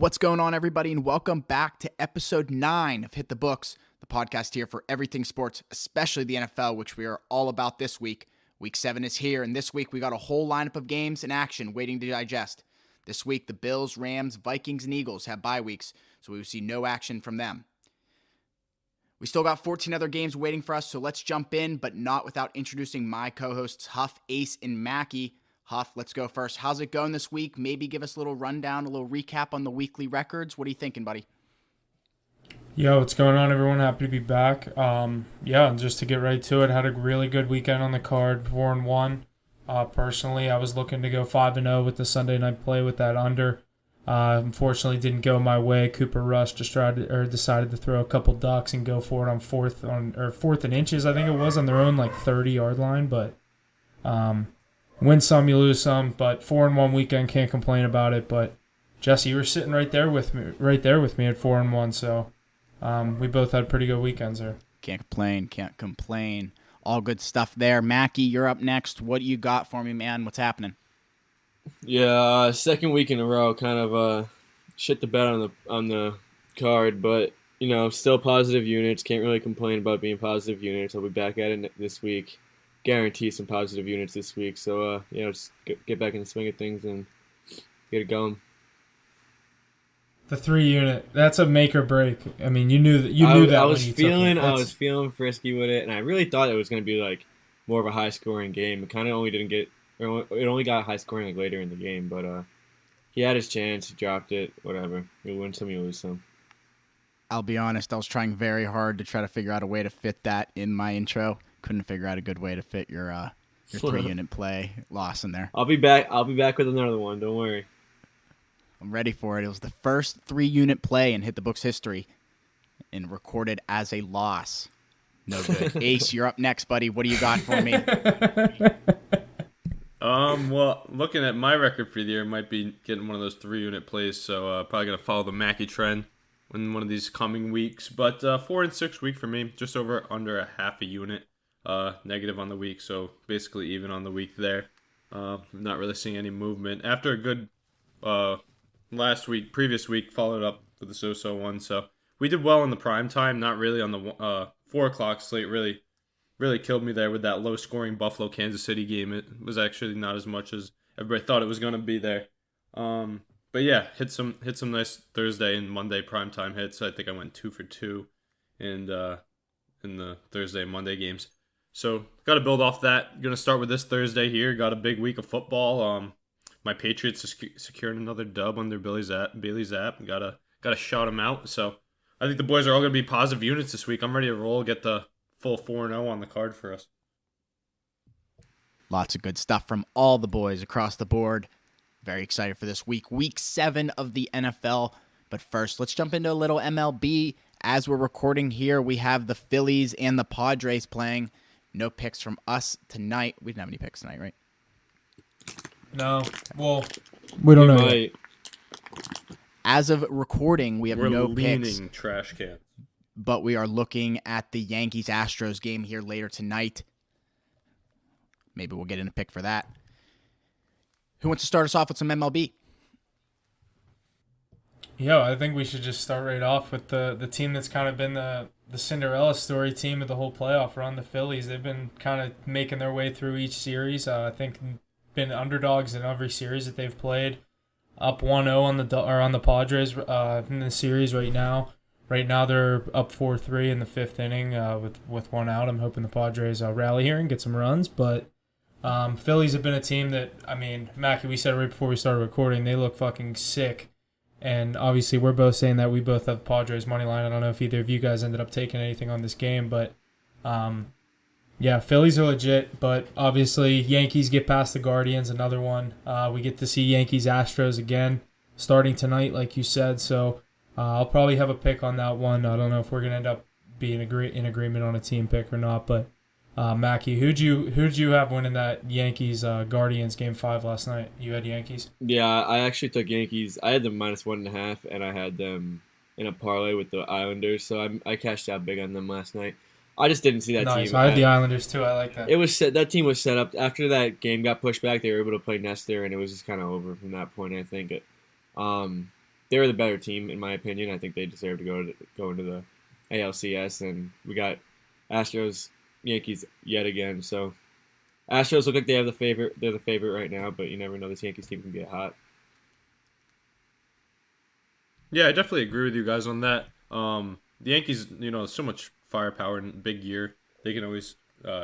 What's going on, everybody, and welcome back to episode 9 of Hit the Books, the podcast here for everything sports, especially the NFL, which we are all about this week. Week 7 is here, and this week we got a whole lineup of games in action waiting to digest. This week, the Bills, Rams, Vikings, and Eagles have bye weeks, so we will see no action from them. We still got 14 other games waiting for us, so let's jump in, but not without introducing my co-hosts, Huff, Ace, and Mackie. Huff, let's go first. How's it going this week? Maybe give us a little rundown, a little recap on the weekly records. What are you thinking, buddy? Yo, what's going on, everyone? Happy to be back. Just to get right to it, had a really good weekend on the card, 4-1. Personally, I was looking to go 5-0 with the Sunday night play with that under. Unfortunately, didn't go my way. Cooper Rush decided to throw a couple ducks and go for it on fourth and inches. I think it was on their own 30-yard line, but win some, you lose some. But 4-1 weekend, can't complain about it. But Jesse, you were sitting right there with me at 4-1, so we both had pretty good weekends there. Can't complain. All good stuff there. Mackie, you're up next. What do you got for me, man? What's happening? Yeah, second week in a row, kind of shit the bed on the card, but still positive units. Can't really complain about being positive units. I'll be back at it this week. Guarantee some positive units this week. So just get back in the swing of things and get it going. The 3-unit, that's a make or break. I mean, you knew that. I was feeling frisky with it, and I really thought it was going to be more of a high scoring game. It kind of only didn't get. It only got high scoring later in the game, but he had his chance. He dropped it. Whatever. You win some, you lose some. I'll be honest. I was trying very hard to try to figure out a way to fit that in my intro. Couldn't figure out a good way to fit your 3-unit play loss in there. I'll be back with another one. Don't worry. I'm ready for it. It was the first 3-unit play in Hit the Books history and recorded as a loss. No good. Ace, you're up next, buddy. What do you got for me? Well, looking at my record for the year, might be getting one of those 3-unit plays, so probably going to follow the Mackie trend in one of these coming weeks. But 4-6 week for me, just under a half a unit negative on the week, so basically even on the week there. Not really seeing any movement. After a good previous week, followed up with the so-so one, so we did well in the prime time, not really on the 4 o'clock slate, really killed me there with that low-scoring Buffalo-Kansas City game. It was actually not as much as everybody thought it was going to be there. But yeah, hit some nice Thursday and Monday primetime hits. I think I went 2 for 2 in the Thursday and Monday games. So got to build off that. Going to start with this Thursday here. Got a big week of football. My Patriots secured another dub under Bailey Zapp. Gotta shout them out. So I think the boys are all going to be positive units this week. I'm ready to roll. Get the full 4-0 on the card for us. Lots of good stuff from all the boys across the board. Very excited for this week. Week 7 of the NFL. But first, let's jump into a little MLB. As we're recording here, we have the Phillies and the Padres playing. No picks from us tonight. We didn't have any picks tonight, right? No. Well, we don't know yet. As of recording, we have no picks. We're leaning trash can. But we are looking at the Yankees-Astros game here later tonight. Maybe we'll get in a pick for that. Who wants to start us off with some MLB? Yeah, I think we should just start right off with the team that's kind of been the Cinderella story team of the whole playoff run, the Phillies. They've been kind of making their way through each series. I think been underdogs in every series that they've played. Up 1-0 on the Padres in the series right now. Right now they're up 4-3 in the 5th inning with one out. I'm hoping the Padres rally here and get some runs. But Phillies have been a team that, Mackie, we said right before we started recording, they look fucking sick. And obviously we're both saying that we both have Padres money line. I don't know if either of you guys ended up taking anything on this game, but yeah, Phillies are legit. But obviously Yankees get past the Guardians, another one. We get to see Yankees-Astros again starting tonight, like you said. So I'll probably have a pick on that one. I don't know if we're gonna end up being in agreement on a team pick or not. But Mackie, who'd you have winning that Yankees Guardians Game 5 last night? You had Yankees? Yeah, I actually took Yankees. I had them -1.5, and I had them in a parlay with the Islanders. So I cashed out big on them last night. I just didn't see that nice. team. I had the Islanders too. I like that. It was that team was set up after that game got pushed back. They were able to play Nestor, and it was just kind of over from that point. I think they they're the better team in my opinion. I think they deserve to go into the ALCS, and we got Astros, Yankees yet again. So Astros look like they have the favorite. They're the favorite right now, but you never know. This Yankees team can get hot. Yeah, I definitely agree with you guys on that. The Yankees, so much firepower and big year. They can always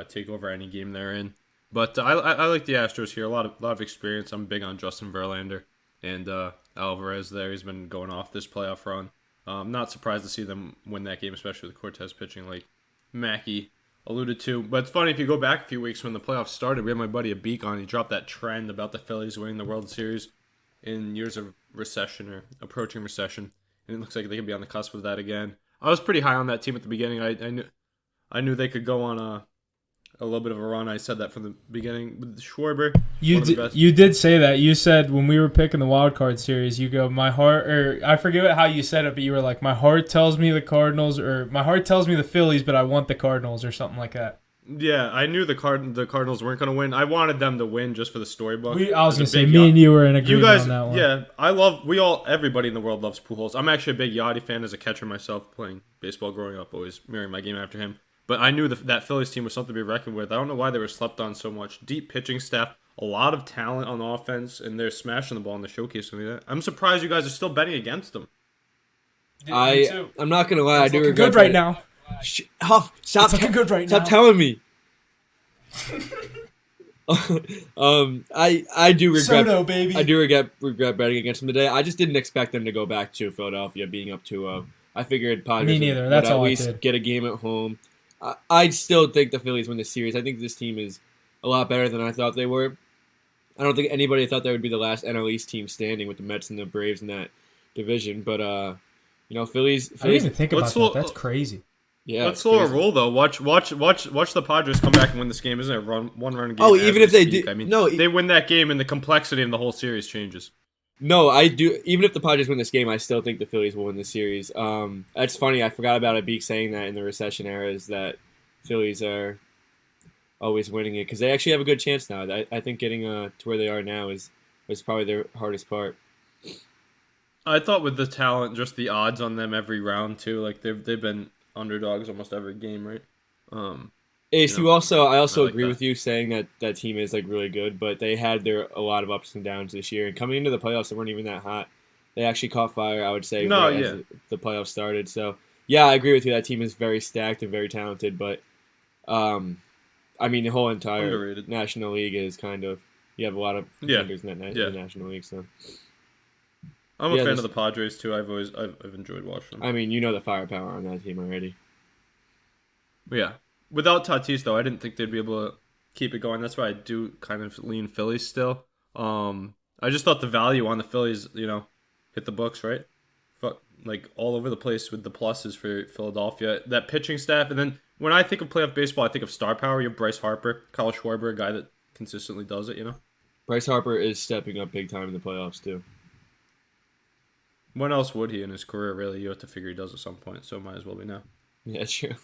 take over any game they're in. But I like the Astros here. A lot of experience. I'm big on Justin Verlander and Alvarez there. He's been going off this playoff run. I'm not surprised to see them win that game, especially with Cortez pitching like Mackey alluded to. But it's funny, if you go back a few weeks when the playoffs started, we had my buddy Abik on. He dropped that trend about the Phillies winning the World Series in years of recession or approaching recession. And it looks like they could be on the cusp of that again. I was pretty high on that team at the beginning. I knew they could go on a little bit of a run. I said that from the beginning with Schwarber. You did say that. You said when we were picking the wild card series, you go, my heart, or I forget how you said it, but you were like, my heart tells me the Cardinals, or my heart tells me the Phillies, but I want the Cardinals, or something like that. Yeah, I knew the Cardinals weren't going to win. I wanted them to win just for the storybook. I was going to say, me and you were in agreement on that one. Yeah, everybody in the world loves Pujols. I'm actually a big Yachty fan as a catcher myself, playing baseball growing up, always mirroring my game after him. But I knew that Phillies team was something to be reckoned with. I don't know why they were slept on so much. Deep pitching staff, a lot of talent on offense, and they're smashing the ball in the showcase. I'm surprised you guys are still betting against them. I'm not going to lie. It's I do looking regret good right now. Huff, stop looking good right now. Stop telling me. I do regret. Soto, baby. I do regret betting against them today. I just didn't expect them to go back to Philadelphia, being up 2-0. I figured Padres Me neither. That's would all at I least did. get a game at home. I still think the Phillies win the series. I think this team is a lot better than I thought they were. I don't think anybody thought they would be the last NL East team standing with the Mets and the Braves in that division. But Phillies. I didn't even think about that. That's crazy. Yeah, let's slow a roll though. Watch the Padres come back and win this game. Isn't it a one-run game? Oh, even if they do, they win that game, and the complexity of the whole series changes. No, I do. Even if the Padres win this game, I still think the Phillies will win the series. That's funny. I forgot about Abik saying that in the recession era, is that Phillies are always winning it because they actually have a good chance now. I think getting to where they are now is probably their hardest part. I thought with the talent, just the odds on them every round too. Like they've been underdogs almost every game, right? Ace, I also agree that. with you saying that team is like really good, but they had a lot of ups and downs this year, and coming into the playoffs, they weren't even that hot. They actually caught fire, I would say, as the playoffs started. So yeah, I agree with you. That team is very stacked and very talented, but the whole entire underrated. National League is kind of, you have a lot of contenders in the National League. So I'm a fan of the Padres too. I've enjoyed watching them. The firepower on that team already. Yeah. Without Tatis, though, I didn't think they'd be able to keep it going. That's why I do kind of lean Phillies still. I just thought the value on the Phillies, hit the books, right? Like all over the place with the pluses for Philadelphia. That pitching staff, and then when I think of playoff baseball, I think of star power. You have Bryce Harper, Kyle Schwarber, a guy that consistently does it, Bryce Harper is stepping up big time in the playoffs, too. When else would he in his career, really? You have to figure he does at some point, so might as well be now. Yeah, that's true.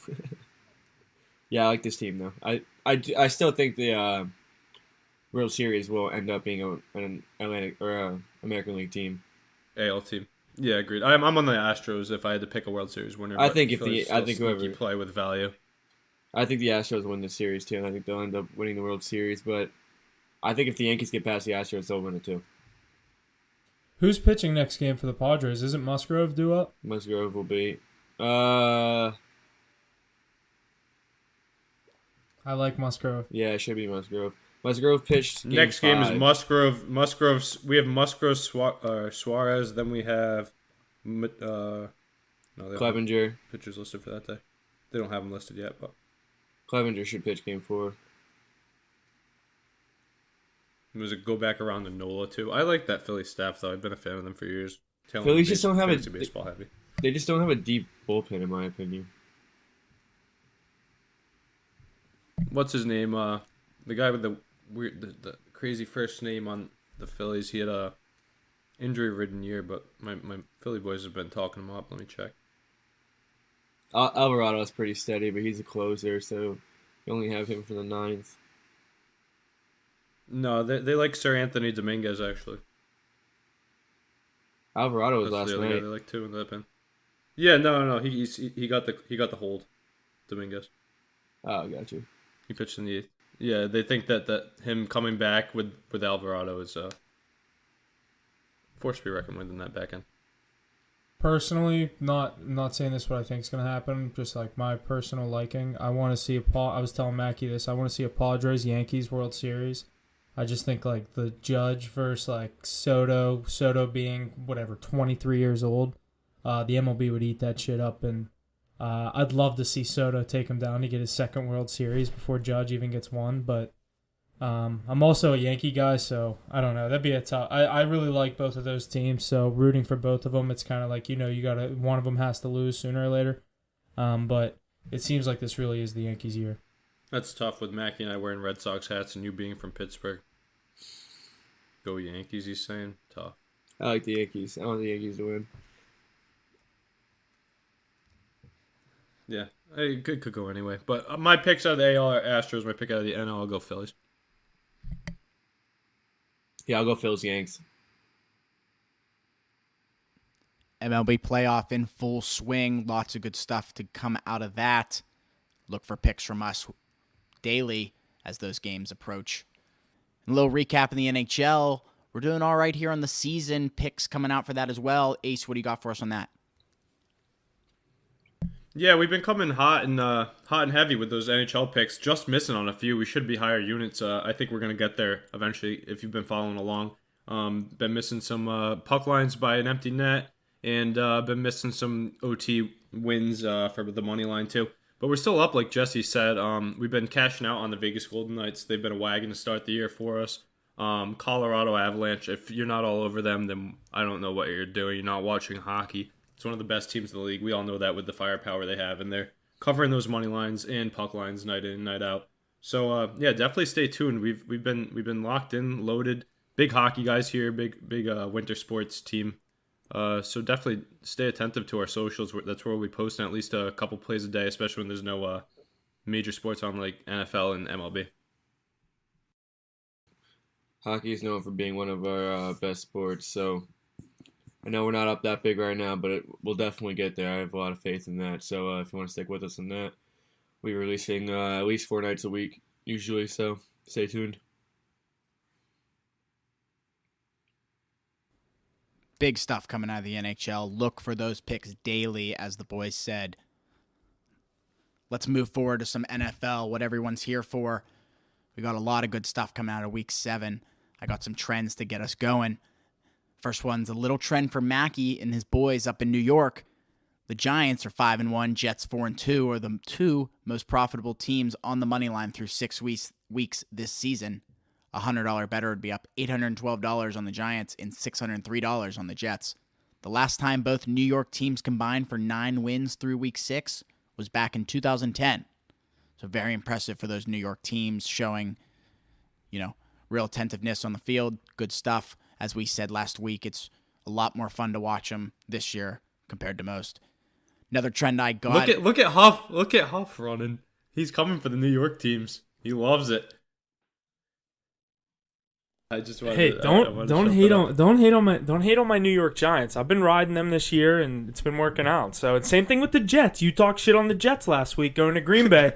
Yeah, I like this team though. I still think the World Series will end up being an Atlantic or American League team. AL team. Yeah, agreed. I'm on the Astros if I had to pick a World Series winner. I think whoever play with value. I think the Astros win the series too, and I think they'll end up winning the World Series. But I think if the Yankees get past the Astros, they'll win it too. Who's pitching next game for the Padres? Isn't Musgrove due up? Musgrove will be. I like Musgrove. Yeah, it should be Musgrove. Musgrove pitched next game 5. is Musgrove. We have Musgrove, Suarez. Then we have Clevenger. Pitchers listed for that day. They don't have them listed yet, but Clevenger should pitch game 4. Was it go back around to Nola too? I like that Philly staff though. I've been a fan of them for years. Phillies just don't have baseball heavy. They just don't have a deep bullpen, in my opinion. What's his name? The guy with the weird, the crazy first name on the Phillies. He had a injury-ridden year, but my Philly boys have been talking him up. Let me check. Alvarado is pretty steady, but he's a closer, so you only have him for the 9th. No, they like Sir Anthony Dominguez actually. Alvarado was That's last the other guy night. they like too in that pen. Yeah, no. He got the hold. Dominguez. Oh, got you. He pitched in the 8th. Yeah, they think that him coming back with Alvarado is force to be reckoned with in that back end. Personally, not saying this what I think is going to happen, just like my personal liking. I want to see I was telling Mackie this. I want to see a Padres Yankees World Series. I just think like the Judge versus like Soto being whatever 23 years old, the MLB would eat that shit up, and I'd love to see Soto take him down to get his second World Series before Judge even gets one, but I'm also a Yankee guy, so I don't know. That'd be a tough. I really like both of those teams, so rooting for both of them, it's kind of like, you gotta, one of them has to lose sooner or later. But it seems like this really is the Yankees' year. That's tough with Mackie and I wearing Red Sox hats and you being from Pittsburgh. Go Yankees, he's saying. Tough. I like the Yankees. I want the Yankees to win. Yeah, it could go anyway. But my picks out of the AL are Astros. My pick out of the NL, I'll go Phillies. Yeah, I'll go Phil's Yanks. MLB playoff in full swing. Lots of good stuff to come out of that. Look for picks from us daily as those games approach. A little recap in the NHL. We're doing all right here on the season. Picks coming out for that as well. Ace, what do you got for us on that? Yeah, we've been coming hot and heavy with those NHL picks. Just missing on a few. We should be higher units. I think we're gonna get there eventually if you've been following along. Been missing some puck lines by an empty net, and been missing some OT wins for the money line too. But we're still up, like Jesse said. We've been cashing out on the Vegas Golden Knights. They've been a wagon to start the year for us. Colorado Avalanche. If you're not all over them, then I don't know what you're doing. You're not watching hockey. It's one of the best teams in the league. We all know that with the firepower they have, and they're covering those money lines and puck lines night in, night out. So yeah, definitely stay tuned. We've been locked in, loaded. Big hockey guys here, big winter sports team. So definitely stay attentive to our socials. That's where we post at least a couple plays a day, especially when there's no major sports on like NFL and MLB. Hockey is known for being one of our best sports, so I know we're not up that big right now, but we'll definitely get there. I have a lot of faith in that. So if you want to stick with us in that, we're releasing at least 4 nights a week usually, so stay tuned. Big stuff coming out of the NHL. Look for those picks daily, as the boys said. Let's move forward to some NFL, what everyone's here for. We got a lot of good stuff coming out of Week 7. I got some trends to get us going. First one's a little trend for Mackie and his boys up in New York. The Giants are 5-1, Jets 4-2 are the two most profitable teams on the money line through 6 weeks this season. A $100 bettor would be up $812 on the Giants and $603 on the Jets. The last time both New York teams combined for 9 wins through Week 6 was back in 2010. So very impressive for those New York teams, showing, real attentiveness on the field. Good stuff. As we said last week, it's a lot more fun to watch them this year compared to most. Another trend I got. Look at Huff. Look at Huff running. He's coming for the New York teams. He loves it. I just wanted don't hate on my New York Giants. I've been riding them this year and it's been working out. So it's same thing with the Jets. You talked shit on the Jets last week going to Green Bay.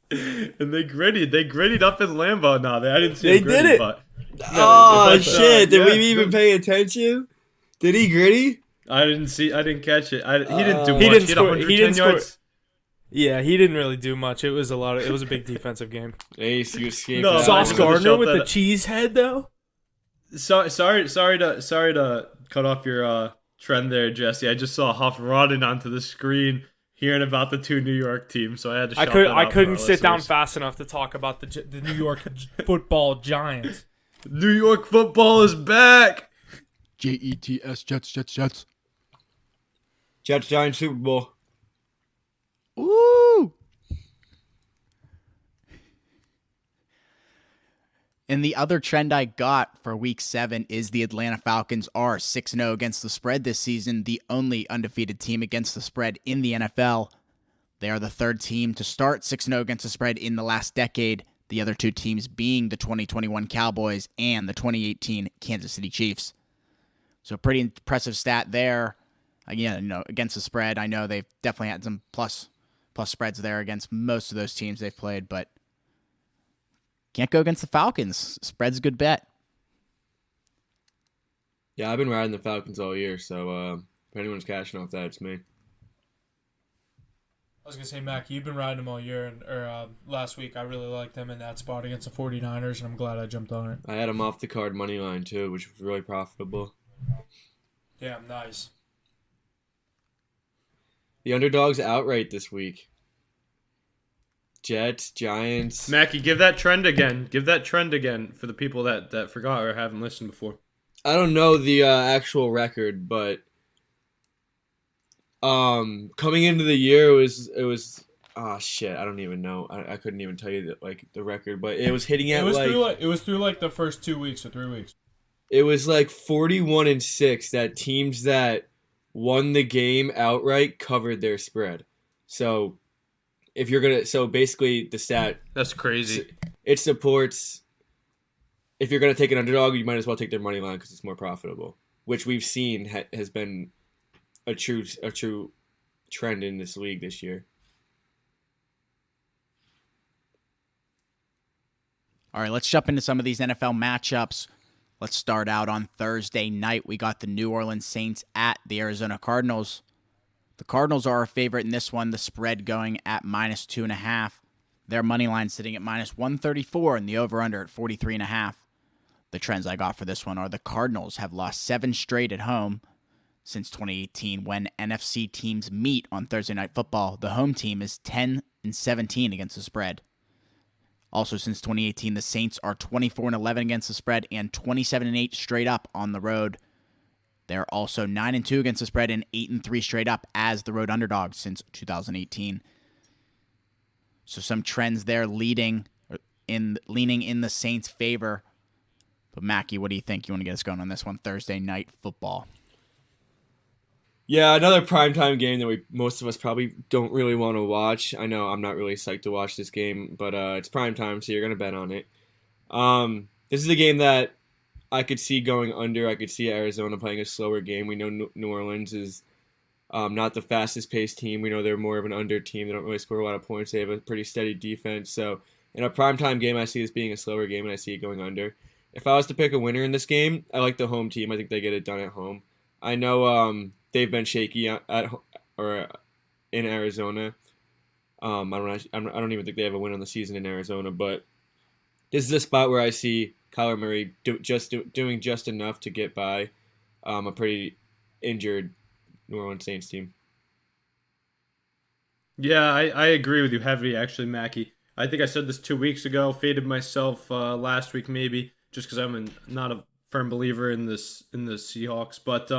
And they grittied up in Lambeau. No, I didn't see. They did it. But, Shit! Did we even pay attention? Did he gritty? I didn't catch it. He didn't do much. He didn't score. 110 yards. Yeah, he didn't really do much. It was a big defensive game. Ace, you escaped. No, Sauce Gardner with the up. cheese head though. Sorry to cut off your trend there, Jesse. I just saw Huff running onto the screen, hearing about the 2 New York teams, so I had to. I couldn't sit down fast enough to talk about the New York Football Giants. New York football is back. Jets, Jets. Jets Giants Super Bowl. Ooh! And the other trend I got for Week 7 is the Atlanta Falcons are 6-0 against the spread this season, the only undefeated team against the spread in the NFL. They are the 3rd team to start 6-0 against the spread in the last decade, the other 2 teams being the 2021 Cowboys and the 2018 Kansas City Chiefs. So pretty impressive stat there. Again, against the spread, I know they've definitely had some plus spreads there against most of those teams they've played, but can't go against the Falcons. Spread's a good bet. Yeah, I've been riding the Falcons all year, so if anyone's cashing off that, it's me. I was going to say, Mac, you've been riding them all year, last week I really liked them in that spot against the 49ers, and I'm glad I jumped on it. I had them off the card money line, too, which was really profitable. Damn, nice. The underdogs outright this week. Jets, Giants. Mackie, give that trend again. Give that trend again for the people that forgot or haven't listened before. I don't know the actual record, but coming into the year it was I don't even know. I couldn't even tell you the record, but it was hitting at it was through the first 2 weeks or 3 weeks. It was 41-6 that teams that won the game outright covered their spread. So basically the stat, that's crazy. It supports, if you're gonna take an underdog, you might as well take their money line because it's more profitable, which we've seen has been a true trend in this league this year. All right, let's jump into some of these NFL matchups. Let's start out on Thursday night. We got the New Orleans Saints at the Arizona Cardinals. The Cardinals are a favorite in this one, the spread going at -2.5. Their money line sitting at -134 and the over-under at 43.5. The trends I got for this one are the Cardinals have lost 7 straight at home since 2018 when NFC teams meet on Thursday Night Football. The home team is 10-17 against the spread. Also, since 2018, the Saints are 24-11 against the spread and 27-8 straight up on the road. They're also 9-2 against the spread and 8-3 straight up as the road underdogs since 2018. So some trends there leaning in the Saints' favor. But Mackie, what do you think? You want to get us going on this one, Thursday Night Football? Yeah, another primetime game that most of us probably don't really want to watch. I know I'm not really psyched to watch this game, but it's primetime, so you're going to bet on it. This is a game that I could see going under. I could see Arizona playing a slower game. We know New Orleans is not the fastest-paced team. We know they're more of an under team. They don't really score a lot of points. They have a pretty steady defense. So in a primetime game, I see this being a slower game, and I see it going under. If I was to pick a winner in this game, I like the home team. I think they get it done at home. I know they've been shaky in Arizona. I don't even think they have a win on the season in Arizona, but this is a spot where I see Kyler Murray doing just enough to get by a pretty injured New Orleans Saints team. Yeah, I agree with you heavy, actually, Mackie. I think I said this 2 weeks ago, faded myself last week maybe, just because I'm not a firm believer in the Seahawks, but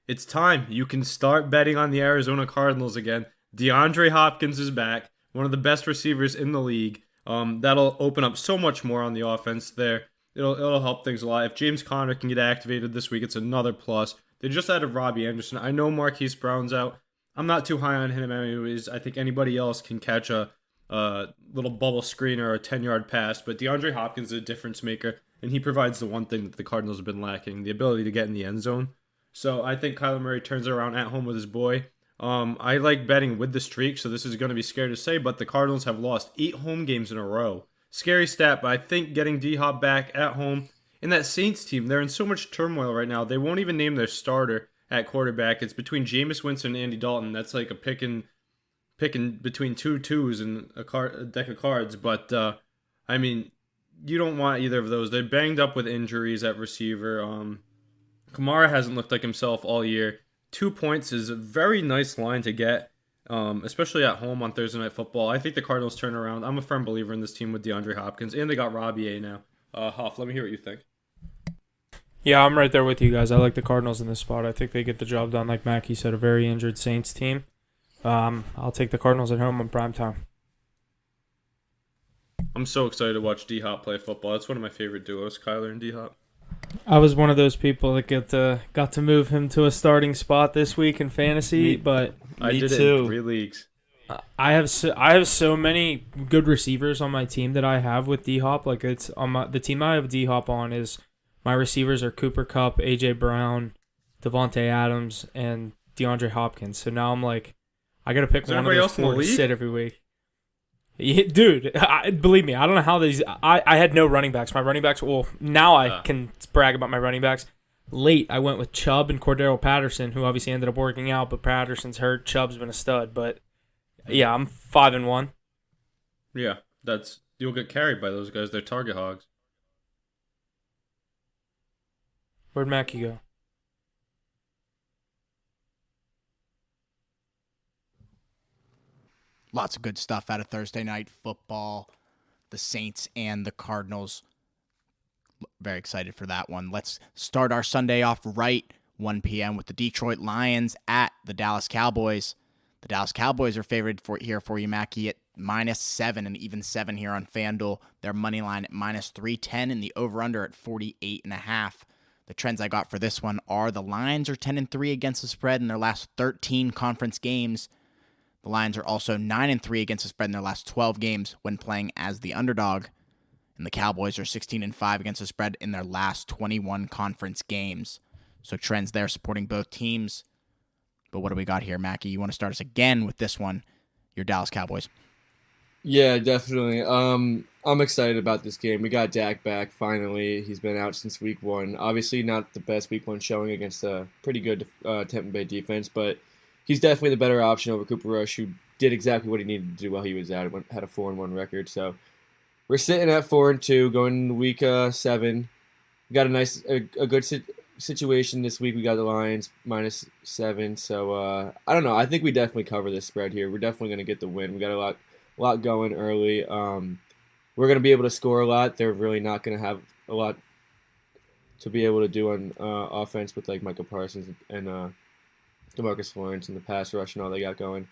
it's time. You can start betting on the Arizona Cardinals again. DeAndre Hopkins is back, one of the best receivers in the league. That'll open up so much more on the offense there. It'll help things a lot. If James Conner can get activated this week, it's another plus. They just added Robbie Anderson. I know Marquise Brown's out. I'm not too high on him anyways. I think anybody else can catch a little bubble screen or a 10-yard pass, but DeAndre Hopkins is a difference maker, and he provides the one thing that the Cardinals have been lacking, the ability to get in the end zone. So I think Kyler Murray turns it around at home with his boy. I like betting with the streak, so this is going to be scary to say, but the Cardinals have lost 8 home games in a row. Scary stat, but I think getting D-Hop back at home, and that Saints team, they're in so much turmoil right now, they won't even name their starter at quarterback. It's between Jameis Winston and Andy Dalton. That's like a picking between 2 twos and a deck of cards, but I mean, you don't want either of those. They're banged up with injuries at receiver. Kamara hasn't looked like himself all year. 2 points is a very nice line to get, especially at home on Thursday Night Football. I think the Cardinals turn around. I'm a firm believer in this team with DeAndre Hopkins, and they got Robbie A now. Huff, let me hear what you think. Yeah, I'm right there with you guys. I like the Cardinals in this spot. I think they get the job done, like Mackie said, a very injured Saints team. I'll take the Cardinals at home on primetime. I'm so excited to watch D-Hop play football. That's one of my favorite duos, Kyler and D-Hop. I was one of those people that got to move him to a starting spot this week in fantasy, but I did too. it in 3 leagues. I have so many good receivers on my team that I have with D-Hop. Like it's on the team I have D-Hop on is my receivers are Cooper Kupp, AJ Brown, Devontae Adams, and DeAndre Hopkins. So now I'm like, I got to pick Is there one of anybody those else in the four to league? sit every week. Yeah, dude, believe me, I don't know how these. I had no running backs. My running backs. Well, now I can brag about my running backs. Late, I went with Chubb and Cordero Patterson, who obviously ended up working out, but Patterson's hurt. Chubb's been a stud, but yeah, I'm 5-1. Yeah, you'll get carried by those guys. They're target hogs. Where'd Mackie go? Lots of good stuff out of Thursday night football. The Saints and the Cardinals. Very excited for that one. Let's start our Sunday off right, 1 p.m. with the Detroit Lions at the Dallas Cowboys. The Dallas Cowboys are favored for you, Mackie, at -7 and even 7 here on FanDuel. Their money line at -310 and the over-under at 48.5. The trends I got for this one are the Lions are 10-3 against the spread in their last 13 conference games. The Lions are also 9-3 against the spread in their last 12 games when playing as the underdog. And the Cowboys are 16-5 against the spread in their last 21 conference games. So trends there supporting both teams. But what do we got here, Mackie? You want to start us again with this one, your Dallas Cowboys. Yeah, definitely. I'm excited about this game. We got Dak back finally. He's been out since week 1. Obviously not the best week 1 showing against a pretty good Tampa Bay defense, but he's definitely the better option over Cooper Rush, who did exactly what he needed to do while he was out. Had a 4-1 record. So we're sitting at 4-2 going into week 7. We got a good situation this week. We got the Lions -7. So I don't know. I think we definitely cover this spread here. We're definitely going to get the win. We got a lot going early. We're going to be able to score a lot. They're really not going to have a lot to be able to do on offense with like Michael Parsons and DeMarcus Lawrence and the pass rush and all they got going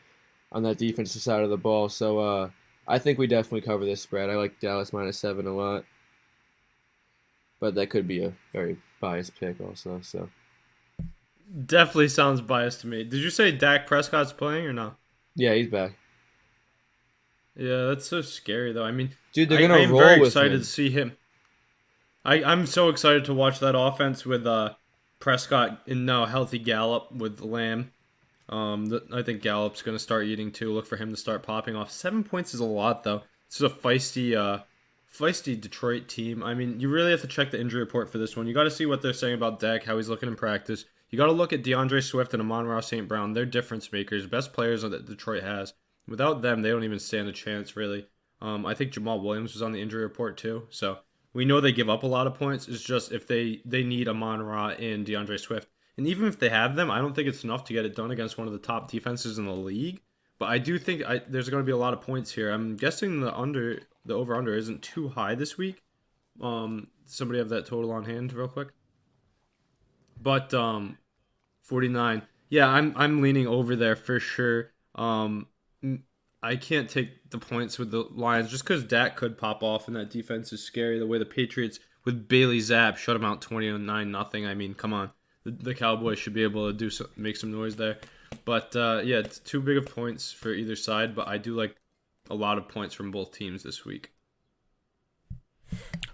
on that defensive side of the ball. So I think we definitely cover this spread. I like Dallas -7 a lot, but that could be a very biased pick also. So Definitely sounds biased to me. Did you say Dak Prescott's playing or not? yeah, he's back. Yeah, that's so scary though. I mean, Dude, they're I'm gonna roll very with excited him. to see him. I'm so excited to watch that offense with Prescott and now healthy Gallup with Lamb. I think Gallup's going to start eating too. Look for him to start popping off. 7 points is a lot though. This is a feisty Detroit team. I mean, you really have to check the injury report for this one. You got to see what they're saying about Dak, how he's looking in practice. You got to look at DeAndre Swift and Amon-Ra St. Brown. They're difference makers, best players that Detroit has. Without them, they don't even stand a chance, really. I think Jamal Williams was on the injury report, too. So we know they give up a lot of points. It's just if they need Amon-Ra and DeAndre Swift. And even if they have them, I don't think it's enough to get it done against one of the top defenses in the league. But I do think there's going to be a lot of points here. I'm guessing the over-under isn't too high this week. Somebody have that total on hand real quick? But 49. Yeah, I'm leaning over there for sure. I can't take the points with the Lions just because Dak could pop off and that defense is scary. The way the Patriots with Bailey Zapp shut them out 29-0. I mean, come on, the Cowboys should be able to make some noise there. But yeah, it's too big of points for either side. But I do like a lot of points from both teams this week.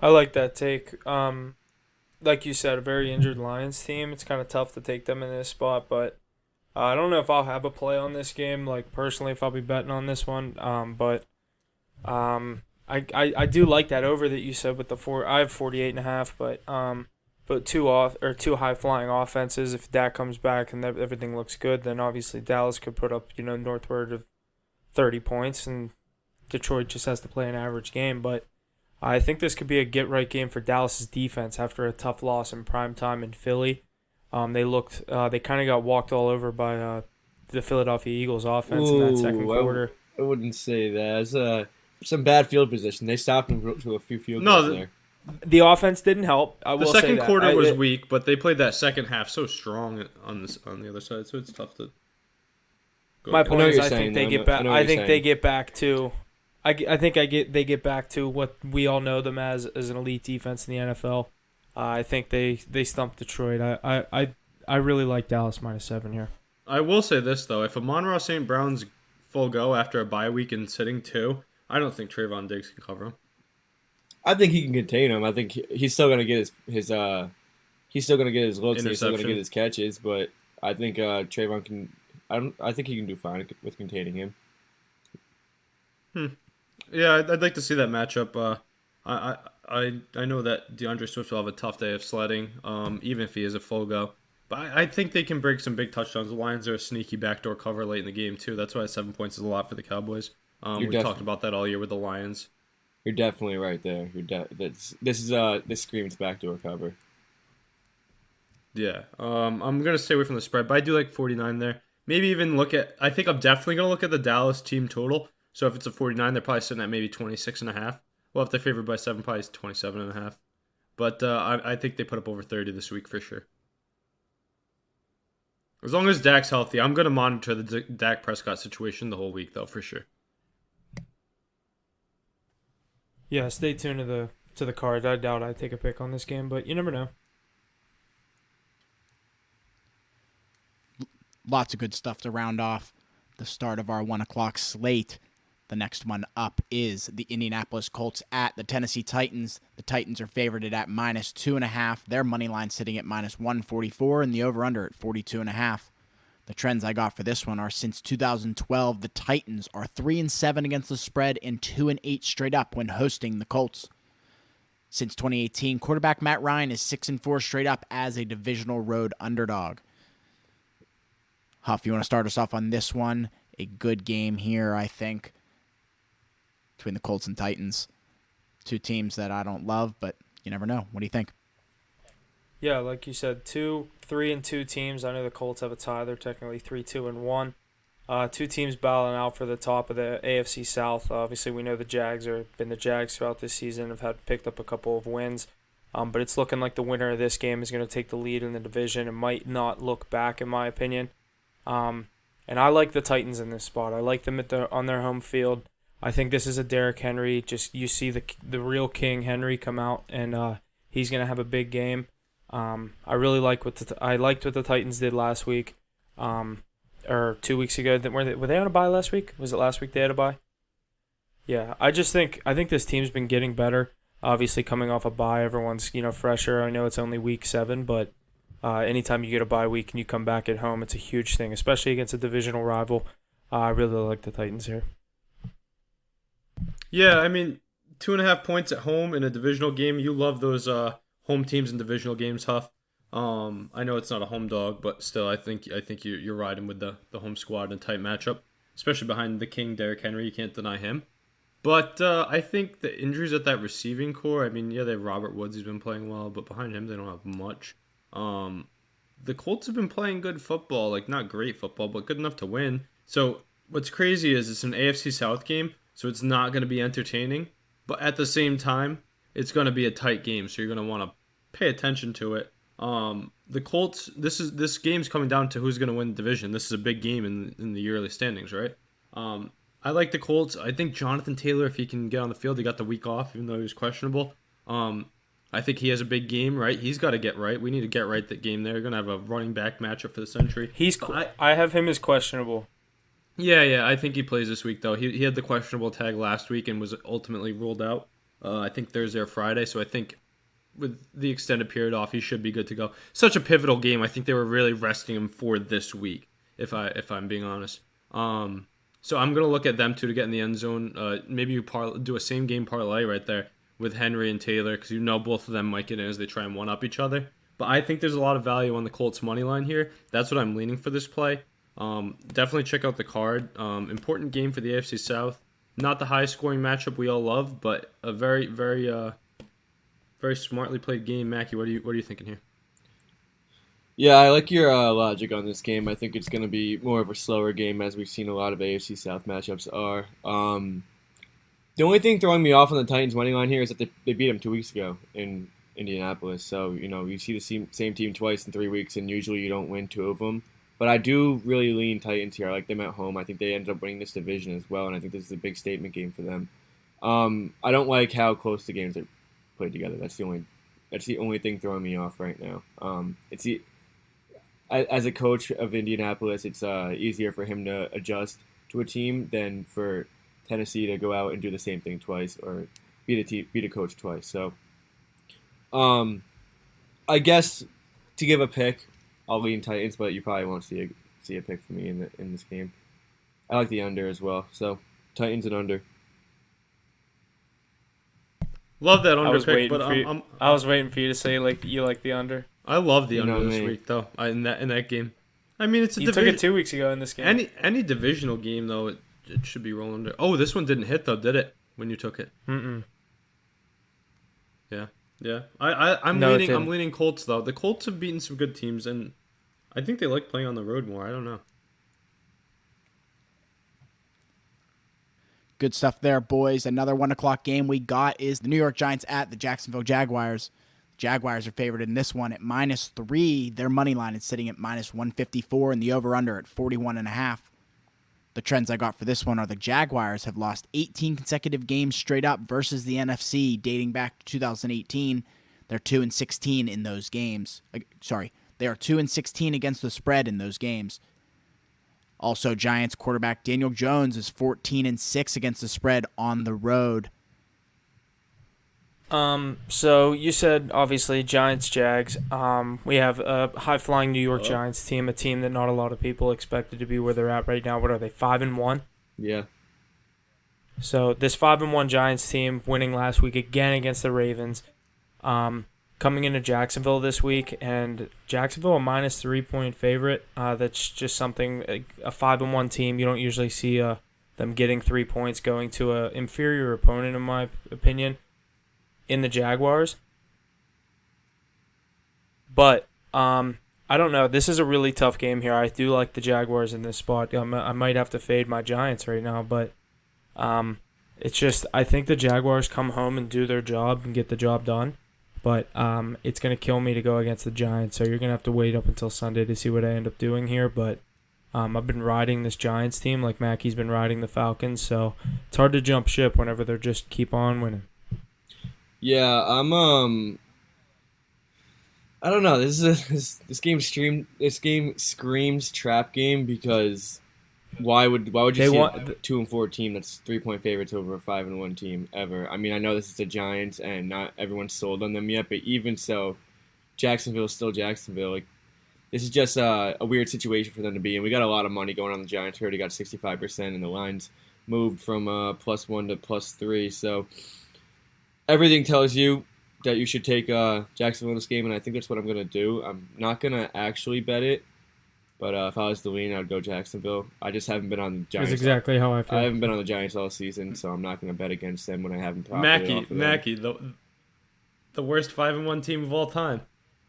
I like that take. Like you said, a very injured Lions team. It's kind of tough to take them in this spot, but I don't know if I'll have a play on this game, like personally, if I'll be betting on this one. But I do like that over that you said with the 4. I have 48.5, but two high flying offenses. If Dak comes back and everything looks good, then obviously Dallas could put up northward of 30 points, and Detroit just has to play an average game. But I think this could be a get right game for Dallas's defense after a tough loss in primetime in Philly. They kind of got walked all over by the Philadelphia Eagles offense in that second quarter. I wouldn't say that. It's some bad field position. They stopped them to a few field goals there. The offense didn't help. I The will say second that. quarter was weak, but they played that second half so strong on the other side, so it's tough to go. My point is, I think they get back. I think they get back to. They get back to what we all know them as an elite defense in the NFL. I think they stumped Detroit. I really like Dallas -7 here. I will say this though: if Amon-Ra St. Brown's full go after a bye week and sitting 2, I don't think Trayvon Diggs can cover him. I think he can contain him. I think he's still going to get his he's still gonna get his looks and he's still gonna interception. get his catches, but I think Trayvon can. I think he can do fine with containing him. Yeah, I'd like to see that matchup. I know that DeAndre Swift will have a tough day of sledding, even if he is a full go. But I think they can break some big touchdowns. The Lions are a sneaky backdoor cover late in the game too. That's why 7 points is a lot for the Cowboys. We talked about that all year with the Lions. You're definitely right there. This screams backdoor cover. Yeah. I'm gonna stay away from the spread, but I do like 49 there. Maybe even look at. I think I'm definitely gonna look at the Dallas team total. So if it's a 49, they're probably sitting at maybe 26.5. Well, if they're favored by 7, probably it's 27.5. But I think they put up over 30 this week for sure. As long as Dak's healthy, I'm gonna monitor the Dak Prescott situation the whole week though for sure. Yeah, stay tuned to the card. I doubt I'd take a pick on this game, but you never know. Lots of good stuff to round off the start of our 1 o'clock slate. The next one up is the Indianapolis Colts at the Tennessee Titans. The Titans are favored at -2.5. Their money line sitting at -144 and the over-under at 42.5. The trends I got for this one are since 2012, the Titans are 3-7 against the spread and 2-8 straight up when hosting the Colts. Since 2018, quarterback Matt Ryan is 6-4 straight up as a divisional road underdog. Huff, you want to start us off on this one? A good game here, I think, between the Colts and Titans. Two teams that I don't love, but you never know. What do you think? Yeah, like you said, 3-2 teams. I know the Colts have a tie. They're technically 3-2-1. Two teams battling out for the top of the AFC South. Obviously, we know the Jags have been the Jags throughout this season. Have picked up a couple of wins. But it's looking like the winner of this game is going to take the lead in the division and might not look back, in my opinion. And I like the Titans in this spot. I like them on their home field. I think this is a Derrick Henry. Just you see the real King Henry come out, and he's going to have a big game. I really like I liked what the Titans did last week, or 2 weeks ago. Were they on a bye last week? Was it last week they had a bye? Yeah, I think this team's been getting better. Obviously, coming off a bye, everyone's fresher. I know it's only week 7, but anytime you get a bye week and you come back at home, it's a huge thing, especially against a divisional rival. I really like the Titans here. Yeah, I mean, 2.5 points at home in a divisional game. You love those home teams in divisional games, Huff. I know it's not a home dog, but still, I think you're riding with the home squad in a tight matchup, especially behind the King, Derrick Henry. You can't deny him. But I think the injuries at that receiving core, I mean, yeah, they have Robert Woods. He's been playing well, but behind him, they don't have much. The Colts have been playing good football, like not great football, but good enough to win. So what's crazy is it's an AFC South game, so it's not going to be entertaining. But at the same time, it's going to be a tight game, so you're going to want to pay attention to it. The Colts, this game's coming down to who's going to win the division. This is a big game in the yearly standings, right? I like the Colts. I think Jonathan Taylor, if he can get on the field, he got the week off, even though he was questionable. I think he has a big game, right? He's got to get right. We need to get right that game there. We're going to have a running back matchup for the century. I have him as questionable. Yeah, I think he plays this week, though. He had the questionable tag last week and was ultimately ruled out, I think Thursday or Friday. So I think with the extended period off, he should be good to go. Such a pivotal game. I think they were really resting him for this week, if I'm being honest. So I'm going to look at them, too, to get in the end zone. Maybe you do a same-game parlay right there with Henry and Taylor, because both of them might get in as they try and one-up each other. But I think there's a lot of value on the Colts' money line here. That's what I'm leaning for this play. Definitely check out the card. Important game for the AFC South. Not the high-scoring matchup we all love, but a very, very, very smartly played game. Mackie, what are you thinking here? Yeah, I like your logic on this game. I think it's going to be more of a slower game, as we've seen a lot of AFC South matchups are. The only thing throwing me off on the Titans' money line here is that they beat them 2 weeks ago in Indianapolis. So, you see the same team twice in 3 weeks, and usually you don't win 2 of them. But I do really lean Titans here. I like them at home. I think they ended up winning this division as well, and I think this is a big statement game for them. I don't like how close the games are played together. That's the only thing throwing me off right now. As a coach of Indianapolis, it's easier for him to adjust to a team than for Tennessee to go out and do the same thing twice or beat a coach twice. So, I guess to give a pick, I'll lean Titans, but you probably won't see a pick for me in this game. I like the under as well, so Titans and under. Love that I under was pick, waiting but for you. I was waiting for you to say you like the under. I love the You know under this me. week though. In that game, I mean it's a You took it 2 weeks ago in this game. any divisional game though, it should be rolling under. Oh, this one didn't hit though, did it? When you took it? Mm-mm. Yeah. I'm No, it leaning. I'm didn't. leaning Colts though. The Colts have beaten some good teams, and I think they like playing on the road more. I don't know. Good stuff there, boys. Another 1 o'clock game we got is the New York Giants at the Jacksonville Jaguars. Jaguars are favored in this one at -3. Their money line is sitting at -154, and the over/under at 41.5. The trends I got for this one are the Jaguars have lost 18 consecutive games straight up versus the NFC dating back to 2018. They're 2-16 in those games. They are 2-16 against the spread in those games. Also, Giants quarterback Daniel Jones is 14-6 against the spread on the road. So you said obviously Giants, Jags. We have a high-flying New York Giants team, a team that not a lot of people expected to be where they're at right now. What are they, 5-1? Yeah. So this 5-1 Giants team winning last week again against the Ravens. Coming into Jacksonville this week, and Jacksonville a -3-point favorite. That's just something, a 5-1 team, you don't usually see them getting 3 points going to an inferior opponent, in my opinion, in the Jaguars. But I don't know. This is a really tough game here. I do like the Jaguars in this spot. I might have to fade my Giants right now, but it's just I think the Jaguars come home and do their job and get the job done. But it's going to kill me to go against the Giants, so you're going to have to wait up until Sunday to see what I end up doing here. But I've been riding this Giants team like Mackey's been riding the Falcons, so it's hard to jump ship whenever they're just keep on winning. Yeah, I don't know. This game screams trap game because why would you They see want- a 2-4 team that's 3-point favorites over a 5-1 team ever? I mean, I know this is the Giants and not everyone's sold on them yet, but even so, Jacksonville is still Jacksonville. Like, this is just a weird situation for them to be in. We got a lot of money going on the Giants. We already got 65%, and the lines moved from +1 to +3. So everything tells you that you should take Jacksonville in this game, and I think that's what I'm going to do. I'm not going to actually bet it, but if I was to lean, I would go Jacksonville. I just haven't been on the Giants. That's exactly how I feel. I haven't been on the Giants all season, so I'm not going to bet against them when I haven't profited off of them. Mackey, the worst 5-1 team of all time.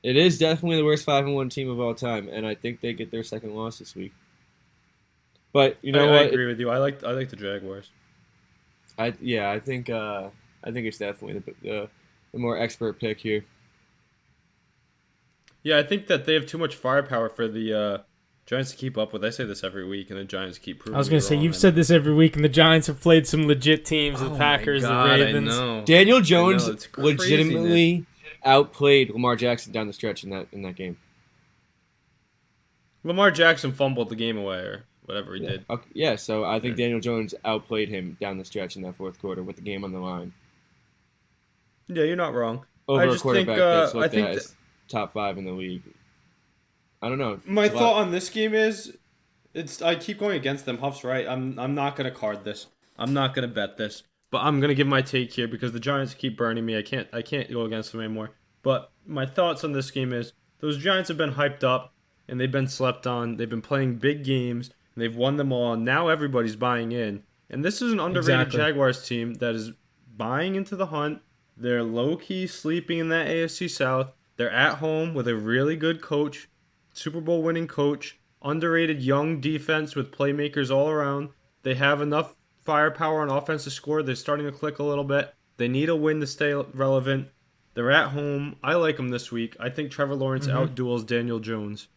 It is definitely the worst 5-1 team of all time, and I think they get their second loss this week. But you know I what? agree with you. I like the Jaguars. I think it's definitely the more expert pick here. Yeah, I think that they have too much firepower for the Giants to keep up with. I say this every week, and the Giants keep proving I was going me to say, wrong, you've and- said this every week, and the Giants have played some legit teams, the Oh my Packers, God, the Ravens. I know. Daniel Jones it's craziness. legitimately outplayed Lamar Jackson down the stretch in that game. Lamar Jackson fumbled the game away, or whatever he did. Okay, yeah, so I think Daniel Jones outplayed him down the stretch in that fourth quarter with the game on the line. Yeah, you're not wrong. Over I a just quarterback think, that's I looked think at as top 5 in the league. I don't know. My It's a lot. thought on this game is, I keep going against them. Huff's right. I'm not gonna card this. I'm not gonna bet this. But I'm gonna give my take here because the Giants keep burning me. I can't go against them anymore. But my thoughts on this game is those Giants have been hyped up and they've been slept on. They've been playing big games and they've won them all. And now everybody's buying in. And this is an underrated Exactly. Jaguars team that is buying into the hunt. They're low-key sleeping in that AFC South. They're at home with a really good coach, Super Bowl winning coach, underrated young defense with playmakers all around. They have enough firepower on offense to score. They're starting to click a little bit. They need a win to stay relevant. They're at home. I like them this week. I think Trevor Lawrence outduels Daniel Jones.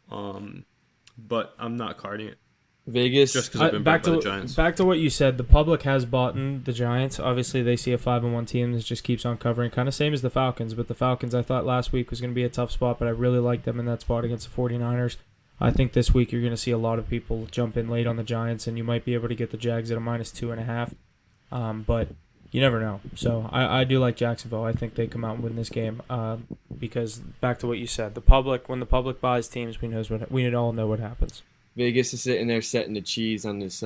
But I'm not carding it. Vegas. Just because I've been back back by the to Giants. back to what you said. The public has bought in the Giants. Obviously, they see a 5-1 team that just keeps on covering, kind of same as the Falcons. But the Falcons, I thought last week was going to be a tough spot, but I really liked them in that spot against the 49ers. I think this week you're going to see a lot of people jump in late on the Giants, and you might be able to get the Jags at a -2.5. But you never know. So I do like Jacksonville. I think they come out and win this game. because back to what you said, when the public buys teams, we all know what happens. Vegas is sitting there setting the cheese on this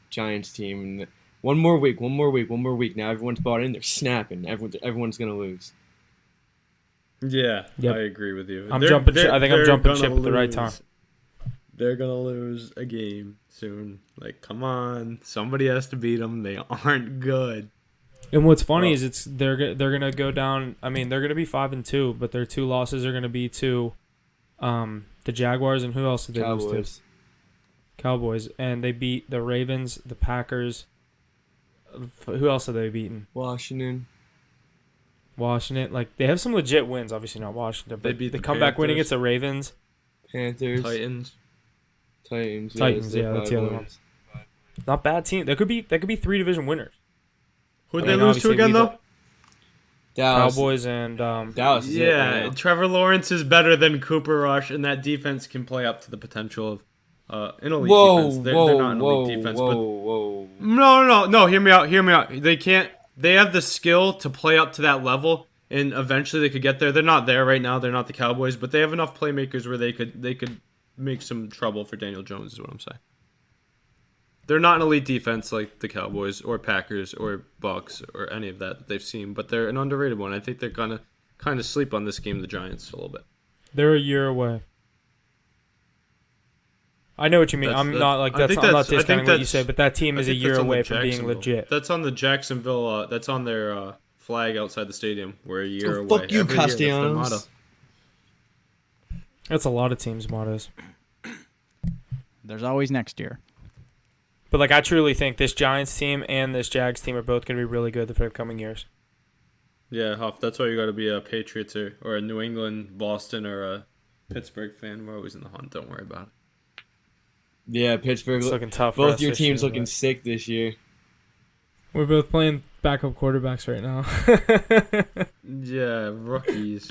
Giants team. And one more week. Now everyone's bought in. They're snapping. Everyone's going to lose. Yeah, Yep. I agree with you. I think I'm jumping ship at the right time. They're going to lose a game soon. Like, come on. Somebody has to beat them. They aren't good. And what's funny is they're gonna go down. I mean, they're gonna be 5-2, but their 2 losses are gonna be to the Jaguars, and who else did they lose to? Cowboys, and they beat the Ravens, the Packers. Who else have they beaten? Washington. Like, they have some legit wins. Obviously not Washington, but They beat the the comeback win Panthers. against the Ravens. Panthers. Titans. Titans, Yeah, that's the other one. Not bad team. That could be 3 division winners. Who'd I they mean, lose to obviously again, though? Dallas. Cowboys and Dallas is it right Yeah, now. Trevor Lawrence is better than Cooper Rush, and that defense can play up to the potential of an elite defense. They're not an elite defense, whoa. but no. Hear me out. They can't. They have the skill to play up to that level, and eventually they could get there. They're not there right now. They're not the Cowboys, but they have enough playmakers where they could make some trouble for Daniel Jones. Is what I'm saying. They're not an elite defense like the Cowboys or Packers or Bucks or any of that they've seen, but they're an underrated one. I think they're gonna kind of sleep on this game, the Giants, a little bit. they're a year away. I know what you mean. I'm not discounting what you say, but that team is a year away from being legit. That's on the Jacksonville. That's on their flag outside the stadium. We're a year Oh, away. fuck you, Every year, that's their Castellanos. motto. That's a lot of teams' mottos. There's always next year. But, like, I truly think this Giants team and this Jags team are both going to be really good for the coming years. Yeah, Huff. That's why you got to be a Patriots or a New England, Boston, or a Pittsburgh fan. We're always in the hunt. Don't worry about it. Yeah, Pittsburgh. It's looking tough for Both us your this teams year, looking but sick this year. we're both playing backup quarterbacks right now. Yeah, rookies.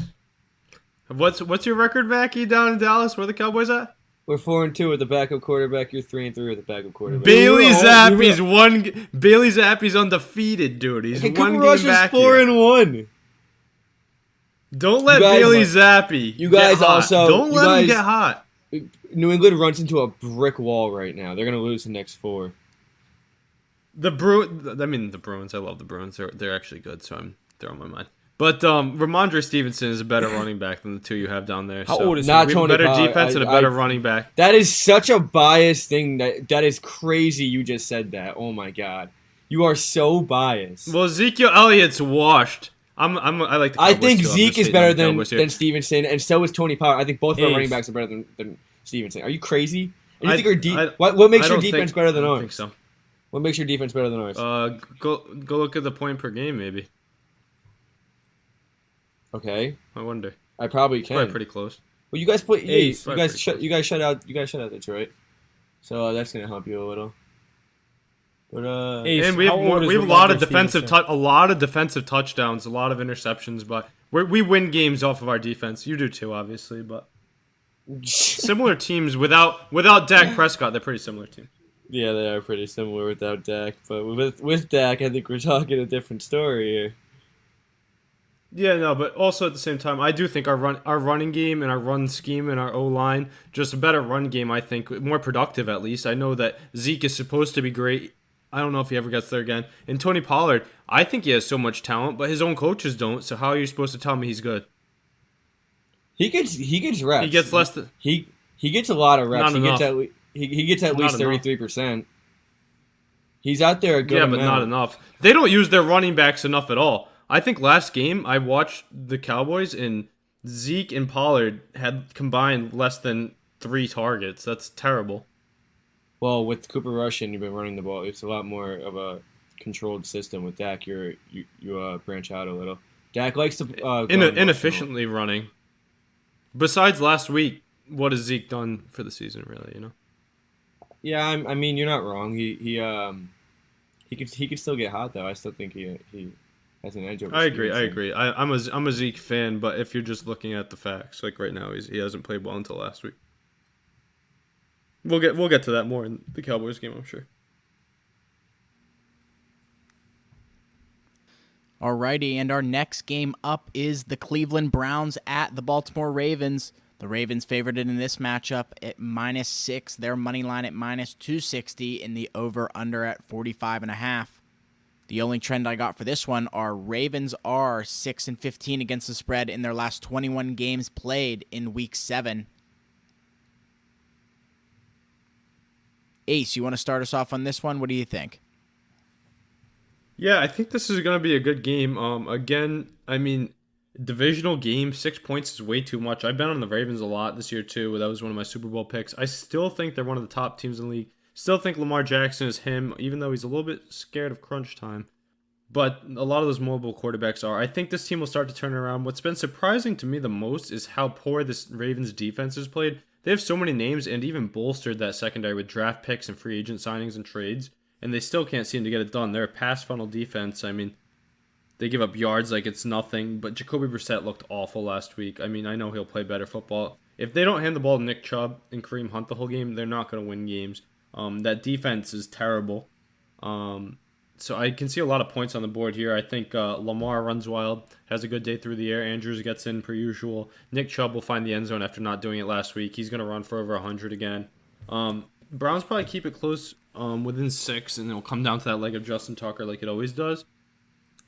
What's your record, Mackie, down in Dallas? Where the Cowboys at? We're 4-2 with the backup quarterback. You're 3-3 with the backup quarterback. Bailey Zappi's undefeated, dude. He's Okay, one Cooper game Rush is back here. 4-1. Don't let You guys- Bailey Zappi. you guys get hot. also- Don't you let him guys- get hot. New England runs into a brick wall right now. They're gonna lose the next 4. The Bruins. I love the Bruins. They're actually good, so I'm throwing my mind. But Ramondre Stevenson is a better running back than the two you have down there. How so old is he? Not we have a Tony better Pollard. defense and a better running back. That is such a biased thing. That is crazy. You just said that. Oh my god, you are so biased. Well, Ezekiel Elliott's washed. I like the I Cowboys think too. I'm Zeke just is hating better on the than Cowboys here. Stevenson, and so is Tony Pollard. I think both of our Is. running backs are better than Stevenson. Are you crazy? And you I- think our I- what makes I your don't defense think- better than I don't ours? think so. What makes your defense better than ours? Go look at the point per game, maybe. Okay, I wonder. I probably can. Probably pretty close. Well, you guys put Ace. you guys shut out Detroit, so that's gonna help you a little. But Ace, And we have how old is a lot of Ramondre defensive touchdowns, a lot of interceptions, but we win games off of our defense. You do too, obviously, but similar teams without Dak Prescott, they're pretty similar teams. yeah, they are pretty similar without Dak. But with Dak, I think we're talking a different story here. Yeah, no, but also at the same time, I do think our running game and our run scheme and our O-line, just a better run game, I think, more productive at least. I know that Zeke is supposed to be great. I don't know if he ever gets there again. And Tony Pollard, I think he has so much talent, but his own coaches don't, so how are you supposed to tell me he's good? He gets reps. He gets less than... He gets a lot of reps. Not enough. He gets at Not least enough. 33%. He's out there a good Yeah, but amount. not enough. They don't use their running backs enough at all. I think last game I watched the Cowboys and Zeke and Pollard had combined less than 3 targets. That's terrible. Well, with Cooper Rush and you've been running the ball, it's a lot more of a controlled system. With Dak, you branch out a little. Dak likes to go Inefficiently running. Besides last week, what has Zeke done for the season? Really, you know. Yeah, I mean you're not wrong. He could still get hot though. I still think he has an edge over. I agree. Stevenson. I'm a Zeke fan, but if you're just looking at the facts, like right now, he hasn't played well until last week. We'll get to that more in the Cowboys game, I'm sure. Alrighty, and our next game up is the Cleveland Browns at the Baltimore Ravens. The Ravens favored in this matchup at -6. Their money line at -260, and the over/under at 45.5. The only trend I got for this one are Ravens are 6-15 against the spread in their last 21 games played in Week 7. Ace, you want to start us off on this one? What do you think? Yeah, I think this is going to be a good game. Again, I mean, divisional game, 6 points is way too much. I've been on the Ravens a lot this year too. That was one of my Super Bowl picks. I still think they're one of the top teams in the league. Still think Lamar Jackson is him, even though he's a little bit scared of crunch time. But a lot of those mobile quarterbacks are. I think this team will start to turn around. What's been surprising to me the most is how poor this Ravens defense has played. They have so many names and even bolstered that secondary with draft picks and free agent signings and trades, and they still can't seem to get it done. They're a pass funnel defense. I mean, they give up yards like it's nothing, but Jacoby Brissett looked awful last week. I mean, I know he'll play better football. If they don't hand the ball to Nick Chubb and Kareem Hunt the whole game, they're not going to win games. That defense is terrible. So I can see a lot of points on the board here. I think Lamar runs wild, has a good day through the air. Andrews gets in per usual. Nick Chubb will find the end zone after not doing it last week. He's going to run for over 100 again. Browns probably keep it close within 6, and it'll come down to that leg of Justin Tucker like it always does.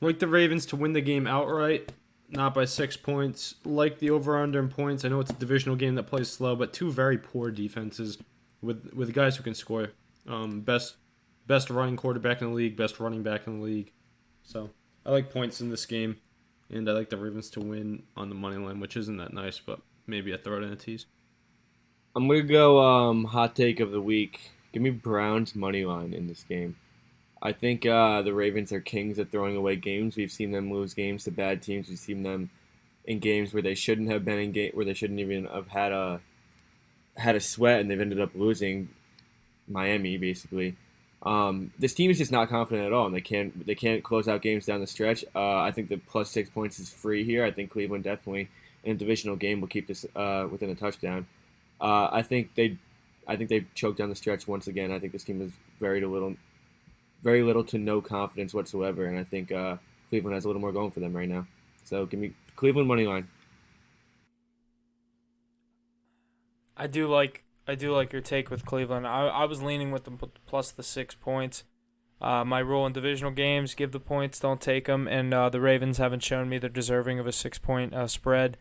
Like the Ravens to win the game outright, not by 6 points. Like the over-under in points. I know it's a divisional game that plays slow, but two very poor defenses with guys who can score. Best running quarterback in the league, best running back in the league. So I like points in this game, and I like the Ravens to win on the money line, which isn't that nice, but maybe I throw it in a tease. I'm going to go hot take of the week. Give me Browns money line in this game. I think the Ravens are kings at throwing away games. We've seen them lose games to bad teams. We've seen them in games where they shouldn't have been in where they shouldn't even have had a sweat, and they've ended up losing. Miami, basically. This team is just not confident at all, and they can't close out games down the stretch. I think the plus 6 points is free here. I think Cleveland definitely in a divisional game will keep this within a touchdown. I think they choked down the stretch once again. I think this team has very little to no confidence whatsoever, and I think Cleveland has a little more going for them right now. So give me Cleveland money line. I do like your take with Cleveland. I was leaning with them plus the 6 points. My rule in divisional games: give the points, don't take them. And the Ravens haven't shown me they're deserving of a 6-point spread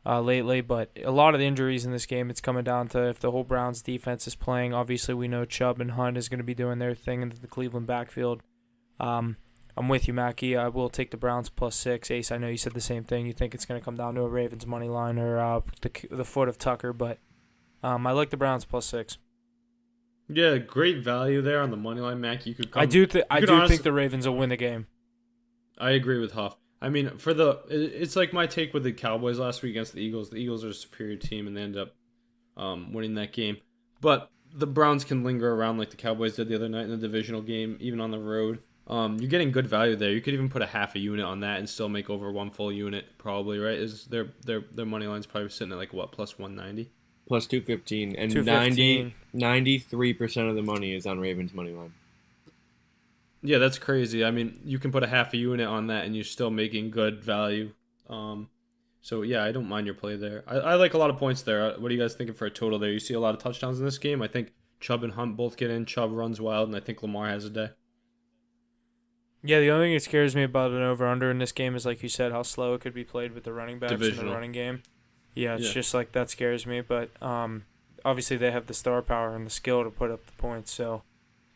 lately. But a lot of the injuries in this game, it's coming down to if the whole Browns defense is playing. Obviously, we know Chubb and Hunt is going to be doing their thing in the Cleveland backfield. I'm with you, Mackie. I will take the Browns plus 6. Ace, I know you said the same thing. You think it's going to come down to a Ravens money line or the foot of Tucker, but I like the Browns plus 6. Yeah, great value there on the money line, Mac. You could. I do think the Ravens will win the game. I agree with Huff. I mean, it's like my take with the Cowboys last week against the Eagles. The Eagles are a superior team, and they end up winning that game. But the Browns can linger around like the Cowboys did the other night in the divisional game, even on the road. You're getting good value there. You could even put a half a unit on that and still make over one full unit, probably, right? Is their money line's probably sitting at like what, plus 190? Plus 215, and 215. 93% of the money is on Ravens money line. Yeah, that's crazy. I mean, you can put a half a unit on that, and you're still making good value. So yeah, I don't mind your play there. I like a lot of points there. What are you guys thinking for a total there? You see a lot of touchdowns in this game. I think Chubb and Hunt both get in. Chubb runs wild, and I think Lamar has a day. Yeah, the only thing that scares me about an over-under in this game is, like you said, how slow it could be played with the running backs in the running game. Yeah, it's just like that scares me. But obviously they have the star power and the skill to put up the points. So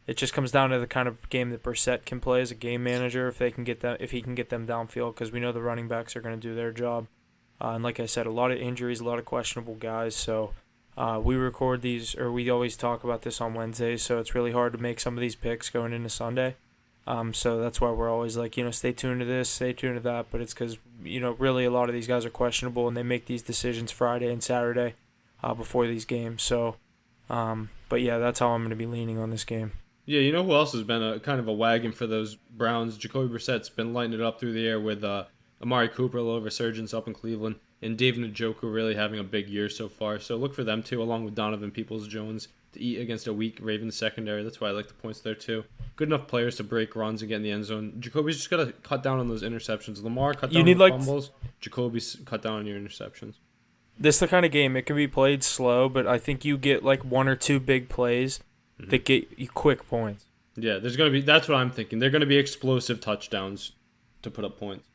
it just comes down to the kind of game that Brissett can play as a game manager if he can get them downfield, because we know the running backs are going to do their job. And like I said, a lot of injuries, a lot of questionable guys. So we record these, or we always talk about this on Wednesdays. So it's really hard to make some of these picks going into Sunday. So that's why we're always like, stay tuned to this, stay tuned to that. But it's because, really a lot of these guys are questionable, and they make these decisions Friday and Saturday before these games. So, but yeah, that's how I'm going to be leaning on this game. Yeah, you know who else has been a kind of a wagon for those Browns? Jacoby Brissett's been lighting it up through the air with Amari Cooper, a little resurgence up in Cleveland, and David Njoku really having a big year so far. So look for them too, along with Donovan Peoples-Jones to eat against a weak Ravens secondary. That's why I like the points there too. Good enough players to break runs and get in the end zone. Jacoby's just got to cut down on those interceptions. Lamar cut down on the fumbles. Jacoby's cut down on your interceptions. This is the kind of game, it can be played slow, but I think you get like one or two big plays that get you quick points. Yeah, that's what I'm thinking. They're going to be explosive touchdowns to put up points.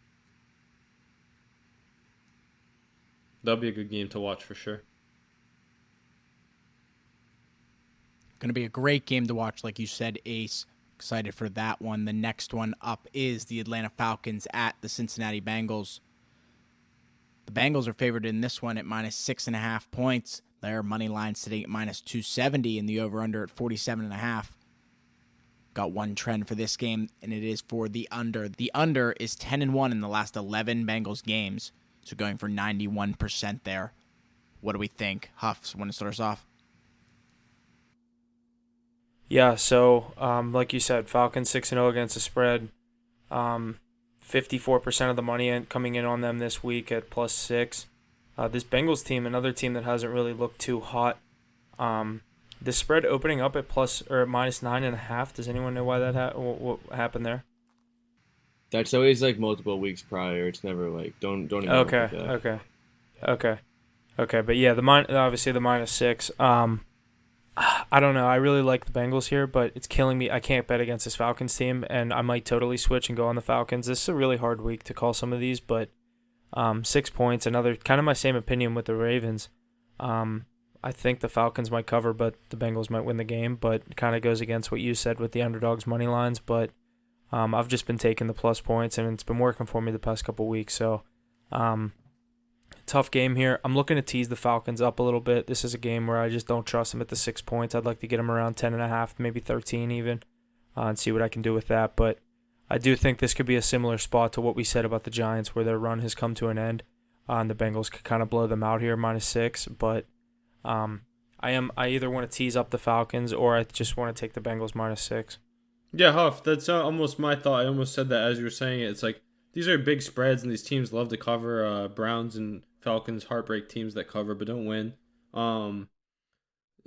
That'll be a good game to watch for sure. Going to be a great game to watch, like you said, Ace. Excited for that one. The next one up is the Atlanta Falcons at the Cincinnati Bengals. The Bengals are favored in this one at -6.5 points. Their money line sitting at -270 and the over-under at 47.5. Got one trend for this game, and it is for the under. The under is 10-1 in the last 11 Bengals games, so going for 91% there. What do we think? Huff, want to start us off? Yeah, so like you said, Falcons 6-0 against the spread. 54% of the money coming in on them this week at +6. This Bengals team, another team that hasn't really looked too hot. The spread opening up at -9.5. Does anyone know why that what happened there? That's always like multiple weeks prior. It's never like don't even. Okay. But yeah, obviously the -6. I don't know. I really like the Bengals here, but it's killing me. I can't bet against this Falcons team, and I might totally switch and go on the Falcons. This is a really hard week to call some of these, but 6 points, another kind of my same opinion with the Ravens. I think the Falcons might cover, but the Bengals might win the game, but it kind of goes against what you said with the underdogs money lines, but I've just been taking the plus points, and it's been working for me the past couple weeks, so tough game here. I'm looking to tease the Falcons up a little bit. This is a game where I just don't trust them at the 6 points. I'd like to get them around 10.5, maybe 13 even, and see what I can do with that. But I do think this could be a similar spot to what we said about the Giants, where their run has come to an end, and the Bengals could kind of blow them out here, -6. But I either want to tease up the Falcons or I just want to take the Bengals -6. Yeah, Huff, that's almost my thought. I almost said that as you were saying it. It's like these are big spreads, and these teams love to cover. Browns and Falcons, heartbreak teams that cover but don't win.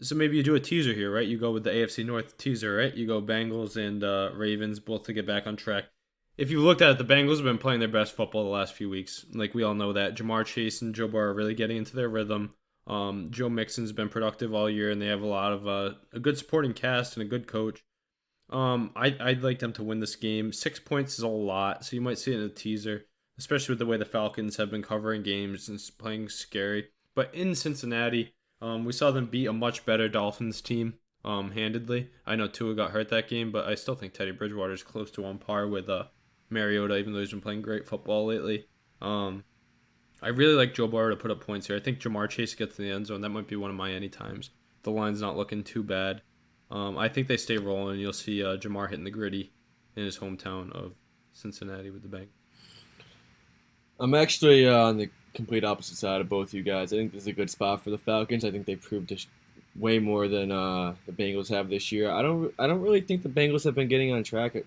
So maybe you do a teaser here, right? You go with the AFC North teaser, right? You go Bengals and Ravens, both to get back on track. If you looked at it, the Bengals have been playing their best football the last few weeks. Like, we all know that. Jamar Chase and Joe Burrow are really getting into their rhythm. Joe Mixon's been productive all year, and they have a lot of a good supporting cast and a good coach. I'd like them to win this game. 6 points is a lot, so you might see it in a teaser, especially with the way the Falcons have been covering games and playing scary. But in Cincinnati, we saw them beat a much better Dolphins team handedly. I know Tua got hurt that game, but I still think Teddy Bridgewater is close to on par with Mariota, even though he's been playing great football lately. I really like Joe Burrow to put up points here. I think Jamar Chase gets in the end zone. That might be one of my anytimes. The line's not looking too bad. I think they stay rolling. You'll see Jamar hitting the gritty in his hometown of Cincinnati with the Bengals. I'm actually on the complete opposite side of both you guys. I think this is a good spot for the Falcons. I think they proved way more than the Bengals have this year. I don't really think the Bengals have been getting on track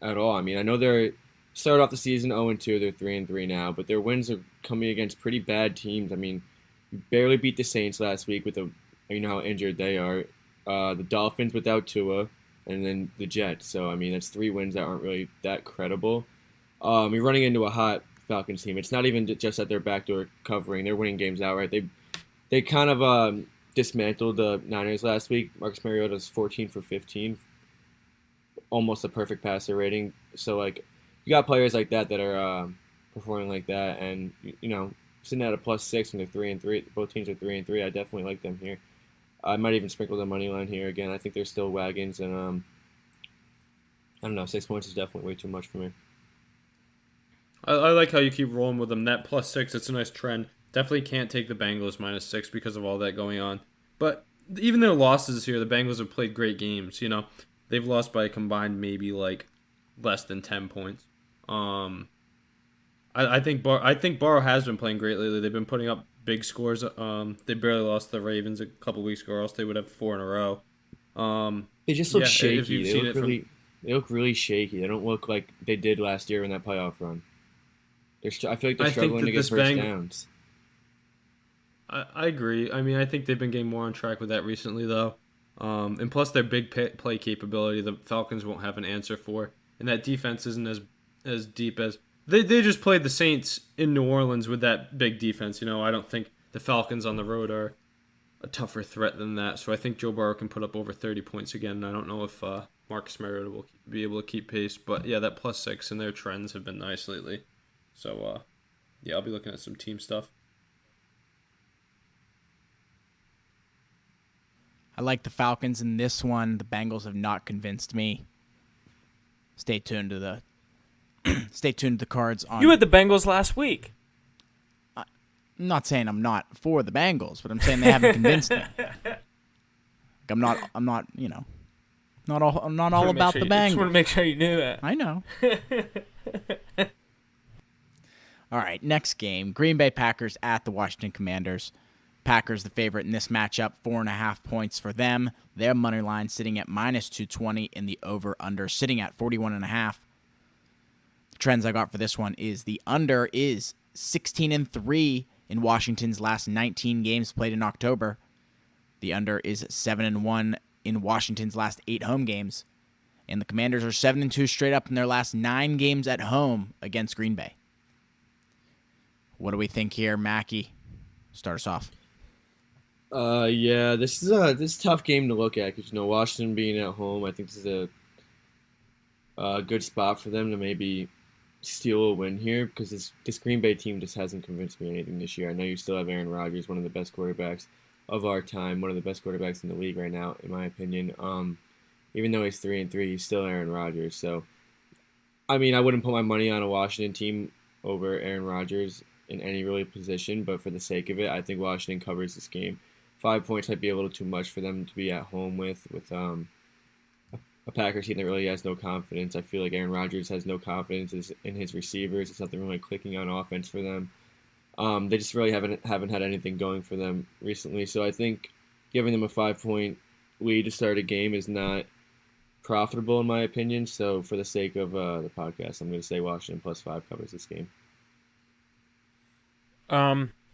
at all. I mean, I know they're started off the season 0-2. They're 3-3 now, but their wins are coming against pretty bad teams. I mean, you barely beat the Saints last week with how injured they are. The Dolphins without Tua, and then the Jets. So, I mean, that's 3 wins that aren't really that credible. You're running into a hot Falcons team. It's not even just that they're backdoor covering. They're winning games outright. They kind of dismantled the Niners last week. Marcus Mariota's 14 for 15. Almost a perfect passer rating. So, like, you got players like that are performing like that. And, sitting at a +6 and they're 3-3. Both teams are 3-3. I definitely like them here. I might even sprinkle the money line here again. I think they're still wagons, and I don't know. 6 points is definitely way too much for me. I like how you keep rolling with them. That +6, it's a nice trend. Definitely can't take the Bengals -6 because of all that going on. But even their losses here, the Bengals have played great games. They've lost by a combined maybe like less than 10 points. I think Burrow has been playing great lately. They've been putting up big scores. They barely lost the Ravens a couple weeks ago, or else they would have 4 in a row. They just look shaky. They look really shaky. They don't look like they did last year in that playoff run. I feel like they're struggling to get first downs. I agree. I mean, I think they've been getting more on track with that recently, though. And plus their big play capability, the Falcons won't have an answer for. And that defense isn't as deep as they just played the Saints in New Orleans with that big defense. I don't think the Falcons on the road are a tougher threat than that. So I think Joe Burrow can put up over 30 points again. I don't know if Marcus Mariota will be able to keep pace, but yeah, that +6 and their trends have been nice lately. So yeah, I'll be looking at some team stuff. I like the Falcons in this one. The Bengals have not convinced me. Stay tuned to the cards on. You had the Bengals last week. I'm not saying I'm not for the Bengals, but I'm saying they haven't convinced me. I'm not not all about the Bengals. I just want to make sure you knew that. I know. All right, next game, Green Bay Packers at the Washington Commanders. Packers the favorite in this matchup, 4.5 points for them. Their money line sitting at -220, and the over/under sitting at 41.5. The trends I got for this one is the under is 16-3 in Washington's last 19 games played in October. The under is 7-1 in Washington's last 8 home games, and the Commanders are 7-2 straight up in their last 9 games at home against Green Bay. What do we think here, Mackie? Start us off. Yeah, this is a tough game to look at because Washington being at home, I think this is a good spot for them to maybe steal a win here because this Green Bay team just hasn't convinced me anything this year. I know you still have Aaron Rodgers, one of the best quarterbacks of our time, one of the best quarterbacks in the league right now, in my opinion. Even though he's 3-3, he's still Aaron Rodgers. So, I mean, I wouldn't put my money on a Washington team over Aaron Rodgers in any really position, but for the sake of it, I think Washington covers this game. 5 points might be a little too much for them to be at home with a Packers team that really has no confidence. I feel like Aaron Rodgers has no confidence in his receivers. It's nothing really clicking on offense for them. They just really haven't had anything going for them recently. So I think giving them a 5-point lead to start a game is not profitable in my opinion. So for the sake of the podcast, I'm going to say Washington +5 covers this game.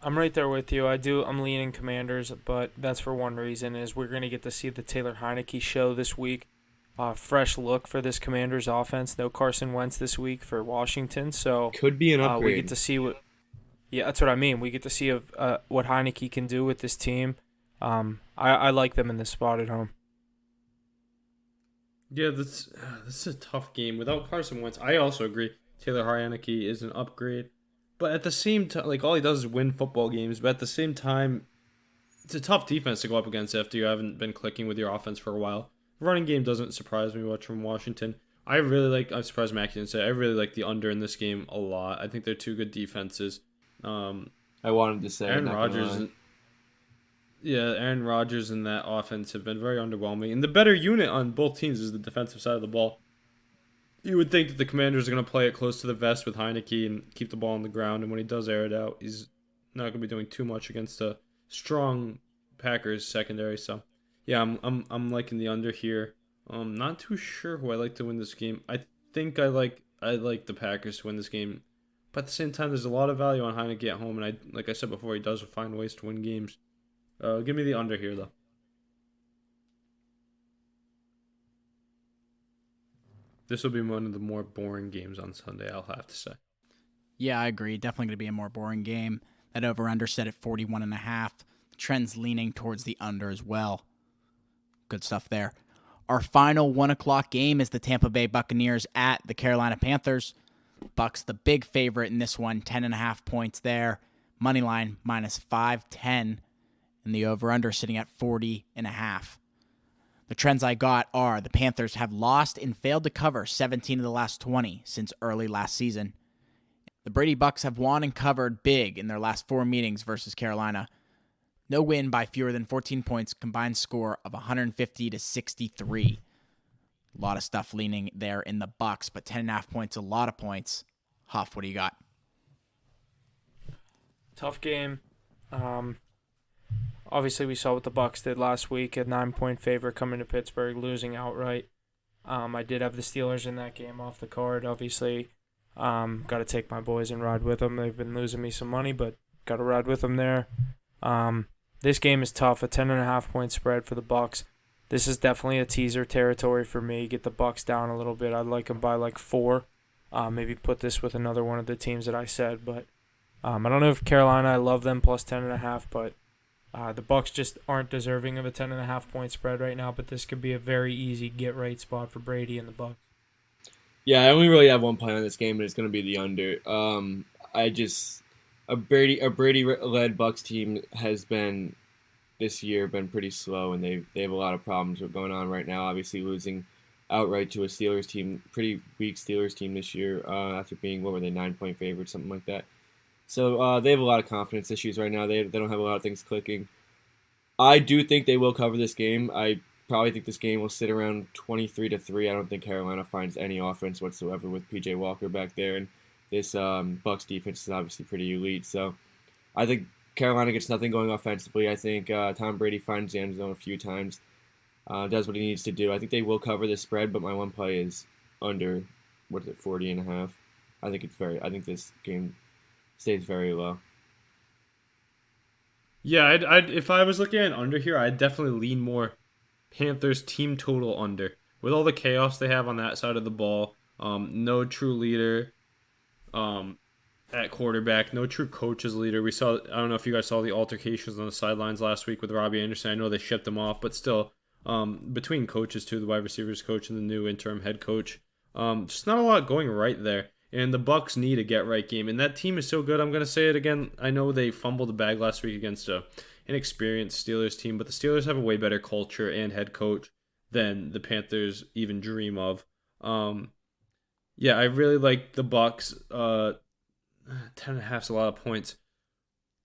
I'm right there with you. I'm leaning Commanders, but that's for one reason, is we're going to get to see the Taylor Heineke show this week. Fresh look for this Commanders offense. No Carson Wentz this week for Washington, so could be an upgrade. We get to see that's what I mean. We get to see what Heineke can do with this team. I like them in this spot at home. Yeah, this is a tough game without Carson Wentz. I also agree. Taylor Heineke is an upgrade. But at the same time, all he does is win football games. But at the same time, it's a tough defense to go up against after you haven't been clicking with your offense for a while. The running game doesn't surprise me much from Washington. I'm surprised Mac didn't say, I really like the under in this game a lot. I think they're two good defenses. I wanted to say Aaron Rodgers. Aaron Rodgers and that offense have been very underwhelming. And the better unit on both teams is the defensive side of the ball. You would think that the Commanders are going to play it close to the vest with Heineke and keep the ball on the ground. And when he does air it out, he's not going to be doing too much against a strong Packers secondary. So, yeah, I'm liking the under here. I'm not too sure who I like to win this game. I think I like the Packers to win this game. But at the same time, there's a lot of value on Heineke at home. And like I said before, he does find ways to win games. Give me the under here, though. This will be one of the more boring games on Sunday, I'll have to say. Yeah, I agree. Definitely going to be a more boring game. That over-under set at 41.5. The trend's leaning towards the under as well. Good stuff there. Our final 1 o'clock game is the Tampa Bay Buccaneers at the Carolina Panthers. Bucs the big favorite in this one, 10.5 points there. Moneyline -510. And the over-under sitting at 40.5. The trends I got are the Panthers have lost and failed to cover 17 of the last 20 since early last season. The Brady Bucs have won and covered big in their last 4 meetings versus Carolina. No win by fewer than 14 points, combined score of 150-63. A lot of stuff leaning there in the Bucs, but 10.5 points, a lot of points. Huff, what do you got? Tough game. Obviously, we saw what the Bucs did last week, a 9-point favorite coming to Pittsburgh, losing outright. I did have the Steelers in that game off the card, obviously. Got to take my boys and ride with them. They've been losing me some money, but got to ride with them there. This game is tough, a 10.5 point spread for the Bucs. This is definitely a teaser territory for me. Get the Bucks down a little bit. I'd like them by like 4. Maybe put this with another one of the teams that I said, but I don't know if Carolina. I love them plus 10.5, but the Bucks just aren't deserving of a 10.5 point spread right now. But this could be a very easy get right spot for Brady and the Bucks. Yeah, I only really have one play on this game, and it's going to be the under. A Brady-led Bucks team has been this year been pretty slow, and they have a lot of problems with going on right now. Obviously, losing outright to a Steelers team, pretty weak Steelers team this year, after being, what were they, 9-point favorites, something like that. So they have a lot of confidence issues right now. They don't have a lot of things clicking. I do think they will cover this game. I probably think this game will sit around 23-3. I don't think Carolina finds any offense whatsoever with PJ Walker back there, and this Bucks defense is obviously pretty elite. So I think Carolina gets nothing going offensively. I think Tom Brady finds the end zone a few times, does what he needs to do. I think they will cover the spread, but my one play is under, 40.5. I think this game stays very low. Yeah, I'd if I was looking at under here, I'd definitely lean more Panthers team total under. With all the chaos they have on that side of the ball, no true leader at quarterback, no true coach as leader. I don't know if you guys saw the altercations on the sidelines last week with Robbie Anderson. I know they shipped him off, but still, between coaches too, the wide receivers coach and the new interim head coach, just not a lot going right there. And the Bucks need a get-right game. And that team is so good, I'm going to say it again. I know they fumbled the bag last week against an inexperienced Steelers team, but the Steelers have a way better culture and head coach than the Panthers even dream of. Yeah, I really like the Bucks. 10.5 is a lot of points.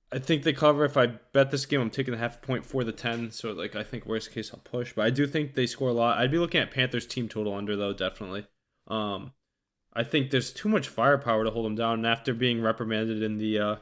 I think they cover. If I bet this game, I'm taking the 0.5 point for the 10. So, I think worst case, I'll push. But I do think they score a lot. I'd be looking at Panthers team total under, though, definitely. I think there's too much firepower to hold them down. And after being reprimanded in the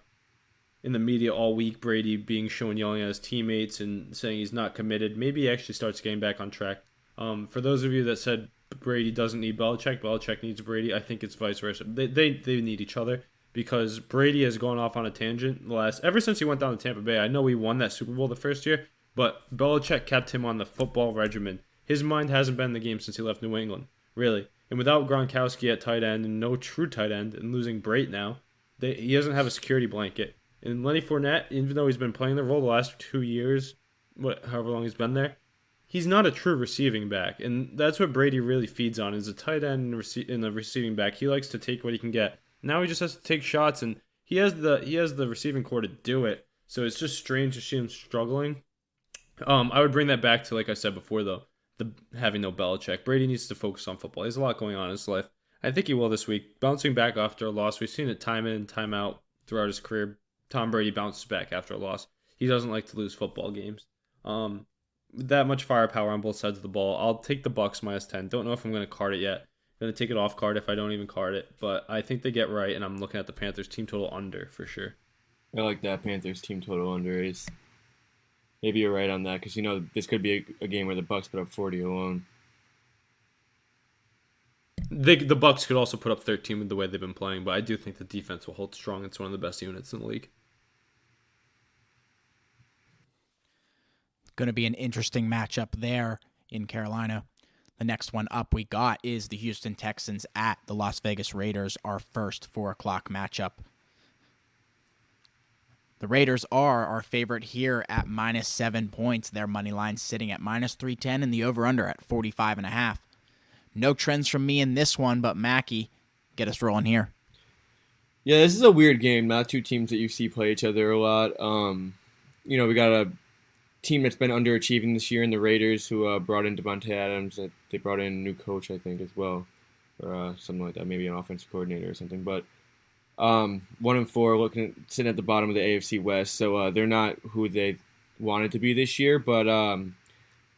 media all week, Brady being shown yelling at his teammates and saying he's not committed, maybe he actually starts getting back on track. For those of you that said Brady doesn't need Belichick, Belichick needs Brady, I think it's vice versa. They need each other because Brady has gone off on a tangent ever since he went down to Tampa Bay. I know he won that Super Bowl the first year, but Belichick kept him on the football regimen. His mind hasn't been in the game since he left New England, really. And without Gronkowski at tight end and no true tight end and losing Brait now, he doesn't have a security blanket. And Lenny Fournette, even though he's been playing the role the last 2 years, however long he's been there, he's not a true receiving back. And that's what Brady really feeds on, is a tight end in the receiving back. He likes to take what he can get. Now he just has to take shots, and he has the receiving core to do it. So it's just strange to see him struggling. I would bring that back to, like I said before, though, having no Belichick. Brady needs to focus on football. There's a lot going on in his life. I think he will this week. Bouncing back after a loss. We've seen it time in and time out throughout his career. Tom Brady bounces back after a loss. He doesn't like to lose football games. That much firepower on both sides of the ball. I'll take the Bucks minus 10. Don't know if I'm going to card it yet. I'm going to take it off card if I don't even card it. But I think they get right, and I'm looking at the Panthers team total under for sure. I like that Panthers team total under. Maybe you're right on that because, this could be a game where the Bucks put up 40 alone. The Bucks could also put up 13 with the way they've been playing, but I do think the defense will hold strong. It's one of the best units in the league. Going to be an interesting matchup there in Carolina. The next one up we got is the Houston Texans at the Las Vegas Raiders, our first 4 o'clock matchup. The Raiders are our favorite here at minus 7 points. Their money line sitting at minus 310 and the over-under at 45.5. No trends from me in this one, but Mackie, get us rolling here. Yeah, this is a weird game. Not two teams that you see play each other a lot. We got a team that's been underachieving this year in the Raiders, who brought in Devontae Adams. They brought in a new coach, I think, as well, or something like that, maybe an offensive coordinator or something. But 1-4, sitting at the bottom of the AFC West, so they're not who they wanted to be this year. But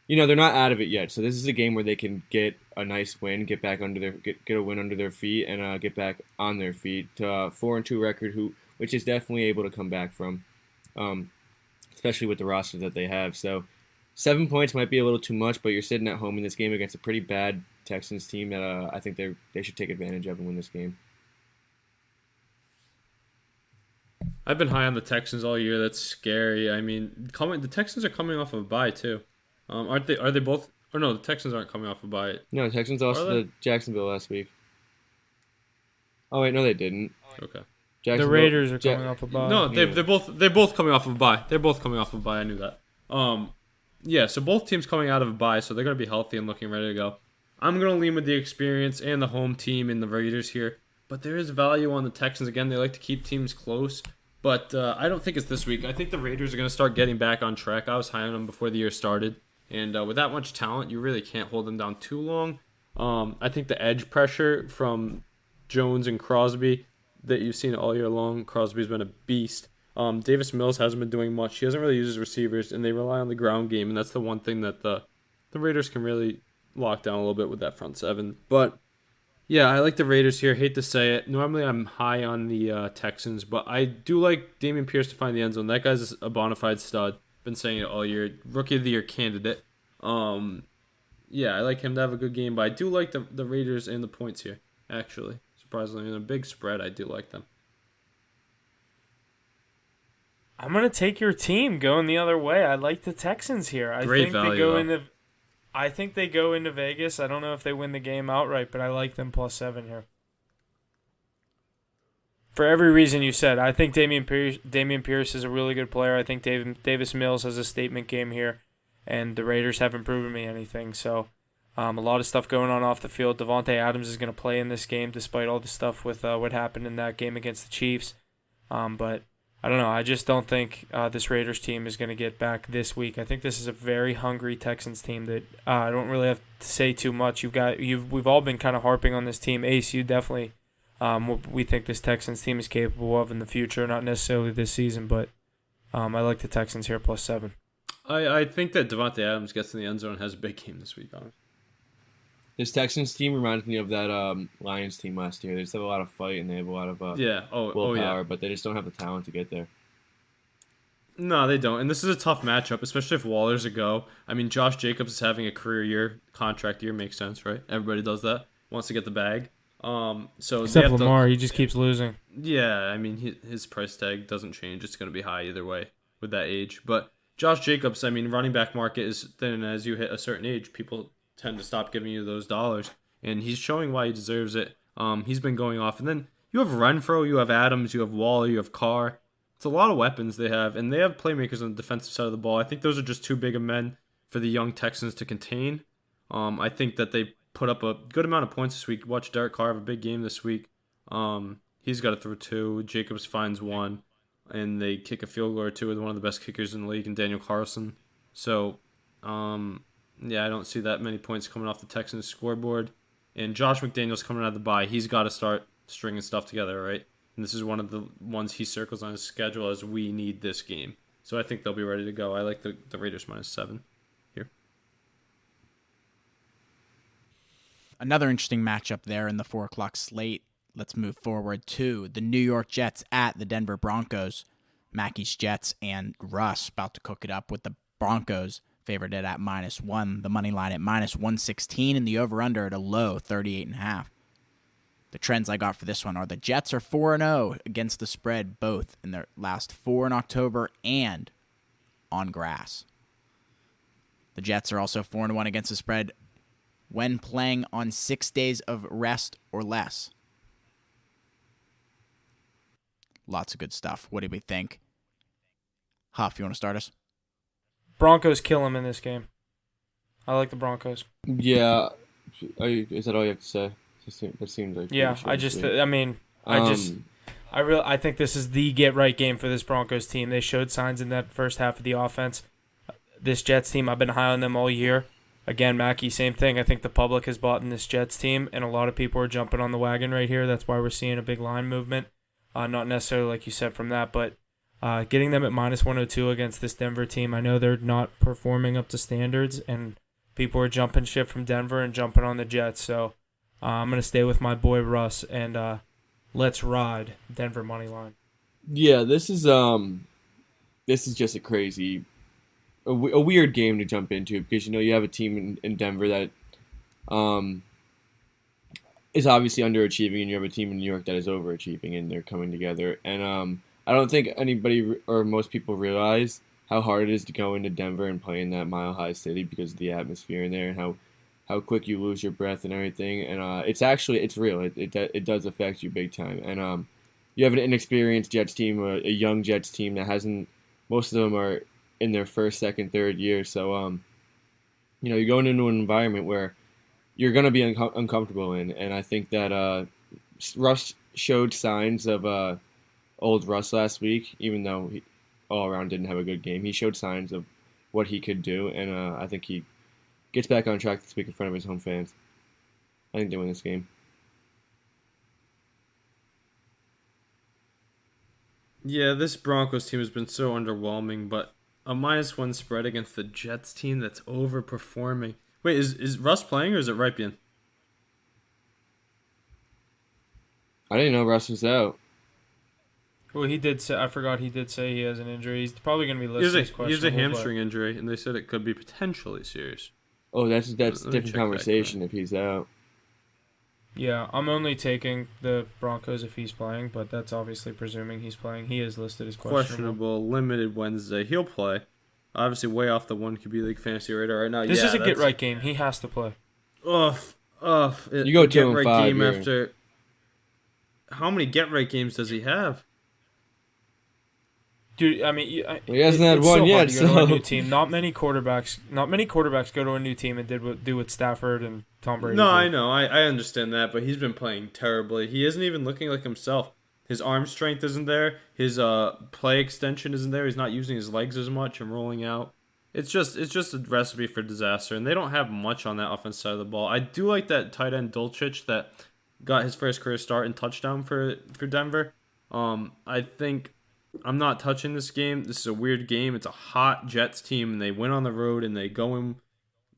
they're not out of it yet. So this is a game where they can get a nice win, get back get a win under their feet, and get back on their feet to a 4-2 record, which is definitely able to come back from. Especially with the roster that they have. So 7 points might be a little too much, but you're sitting at home in this game against a pretty bad Texans team that I think they should take advantage of and win this game. I've been high on the Texans all year. That's scary. I mean, the Texans are coming off of a bye too. Are they both Or no, the Texans aren't coming off a bye. No, Texans lost Are they? to Jacksonville last week. Oh wait, no, they didn't. Okay. The Jacksonville, Raiders are coming off a bye. No, Yeah. they're both coming off of a bye. They're both coming off of a bye. I knew that. Yeah. So both teams coming out of a bye, so they're gonna be healthy and looking ready to go. I'm gonna lean with the experience and the home team in the Raiders here, but there is value on the Texans again. They like to keep teams close, but I don't think it's this week. I think the Raiders are gonna start getting back on track. I was high on them before the year started, and with that much talent, you really can't hold them down too long. I think the edge pressure from Jones and Crosby that you've seen all year long. Crosby's been a beast. Davis Mills hasn't been doing much. He hasn't really used his receivers, and they rely on the ground game, and that's the one thing that the Raiders can really lock down a little bit with that front seven. But, yeah, I like the Raiders here. Hate to say it. Normally I'm high on the Texans, but I do like Dameon Pierce to find the end zone. That guy's a bona fide stud. Been saying it all year. Rookie of the Year candidate. Yeah, I like him to have a good game, but I do like the Raiders and the points here, actually. Surprisingly, in a big spread, I do like them. I'm gonna take your team going the other way. I like the Texans here. Great value, I think they go into Vegas. I don't know if they win the game outright, but I like them +7 here. For every reason you said, I think Dameon Pierce is a really good player. I think Davis Mills has a statement game here, and the Raiders haven't proven me anything. So, a lot of stuff going on off the field. Devontae Adams is going to play in this game despite all the stuff with what happened in that game against the Chiefs. But I don't know. I just don't think this Raiders team is going to get back this week. I think this is a very hungry Texans team that I don't really have to say too much. We've all been kind of harping on this team. Ace, you definitely what we think this Texans team is capable of in the future, not necessarily this season, but I like the Texans here +7. I think that Devontae Adams gets in the end zone and has a big game this week, honestly. This Texans team reminds me of that Lions team last year. They just have a lot of fight and they have a lot of willpower, but they just don't have the talent to get there. No, they don't. And this is a tough matchup, especially if Waller's a go. I mean, Josh Jacobs is having a career year, contract year, makes sense, right? Everybody does that. Wants to get the bag. So Except Lamar, he just keeps losing. Yeah, I mean, his price tag doesn't change. It's going to be high either way with that age. But Josh Jacobs, I mean, running back market is thin. As you hit a certain age, people tend to stop giving you those dollars. And he's showing why he deserves it. He's been going off. And then you have Renfro, you have Adams, you have Waller, you have Carr. It's a lot of weapons they have. And they have playmakers on the defensive side of the ball. I think those are just too big of men for the young Texans to contain. I think that they put up a good amount of points this week. Watch Derek Carr have a big game this week. He's got to throw 2. Jacobs finds 1. And they kick a field goal or 2 with one of the best kickers in the league, and Daniel Carlson. So, yeah, I don't see that many points coming off the Texans scoreboard. And Josh McDaniels coming out of the bye, he's got to start stringing stuff together, right? And this is one of the ones he circles on his schedule as we need this game. So I think they'll be ready to go. I like the Raiders -7 here. Another interesting matchup there in the 4 o'clock slate. Let's move forward to the New York Jets at the Denver Broncos. Mackey's Jets and Russ about to cook it up with the Broncos favored it at -1. The money line at -116 and the over-under at a low 38.5. The trends I got for this one are the Jets are 4-0 against the spread both in their last 4 in October and on grass. The Jets are also 4-1 against the spread when playing on 6 days of rest or less. Lots of good stuff. What do we think? Huff, you want to start us? Broncos kill him in this game. I like the Broncos. Yeah. Is that all you have to say? That seems like yeah. I think this is the get right game for this Broncos team. They showed signs in that first half of the offense. This Jets team, I've been high on them all year. Again, Mackey, same thing. I think the public has bought in this Jets team, and a lot of people are jumping on the wagon right here. That's why we're seeing a big line movement. Not necessarily like you said from that, but getting them at -102 against this Denver team, I know they're not performing up to standards, and people are jumping ship from Denver and jumping on the Jets. So I'm going to stay with my boy Russ, and let's ride Denver money line. Yeah, this is just a crazy, a weird game to jump into because, you know, you have a team in Denver that is obviously underachieving, and you have a team in New York that is overachieving, and they're coming together. And I don't think anybody or most people realize how hard it is to go into Denver and play in that Mile High City because of the atmosphere in there and how quick you lose your breath and everything. And it's real. It does affect you big time. And you have an inexperienced Jets team, a young Jets team that hasn't. Most of them are in their first, second, third year. So you're going into an environment where you're going to be uncomfortable in. And I think that Russ showed signs of old Russ last week, even though he all around didn't have a good game. He showed signs of what he could do, and I think he gets back on track this week in front of his home fans. I think they win this game. Yeah, this Broncos team has been so underwhelming, but a -1 spread against the Jets team that's overperforming. Wait, is Russ playing or is it Ripien? I didn't know Russ was out. Well, he did say. I forgot he did say he has an injury. He's probably going to be listed as He questionable. has a hamstring injury, and they said it could be potentially serious. Oh, that's a Let me different check conversation if he's out. Yeah, I'm only taking the Broncos if he's playing, but that's obviously presuming he's playing. He is listed as questionable. Limited Wednesday. He'll play. Obviously, way off the 1 QB League fantasy radar right now. This is a that's- get-right game. He has to play. You go 2-5 game here. after. How many get-right games does he have? Dude, I mean, he hasn't had it's one so yet, hard to go to a so- new team. Not many quarterbacks go to a new team and do what Stafford and Tom Brady No, did. I know. I understand that, but he's been playing terribly. He isn't even looking like himself. His arm strength isn't there. His play extension isn't there. He's not using his legs as much and rolling out. It's just a recipe for disaster, and they don't have much on that offense side of the ball. I do like that tight end Dulcich that got his first career start and touchdown for Denver. I think I'm not touching this game. This is a weird game. It's a hot Jets team, and they win on the road, and they go in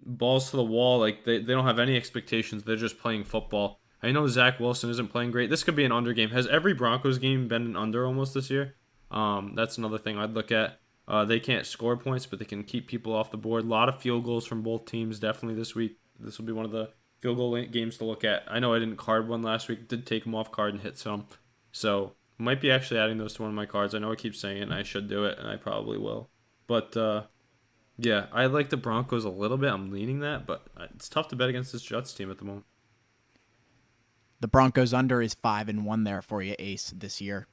balls to the wall. Like they don't have any expectations. They're just playing football. I know Zach Wilson isn't playing great. This could be an under game. Has every Broncos game been an under almost this year? That's another thing I'd look at. They can't score points, but they can keep people off the board. A lot of field goals from both teams definitely this week. This will be one of the field goal games to look at. I know I didn't card one last week. Did take them off card and hit some. So might be actually adding those to one of my cards. I know I keep saying it, and I should do it, and I probably will. But, yeah, I like the Broncos a little bit. I'm leaning that, but it's tough to bet against this Jets team at the moment. The Broncos under is 5-1 there for you, Ace, this year.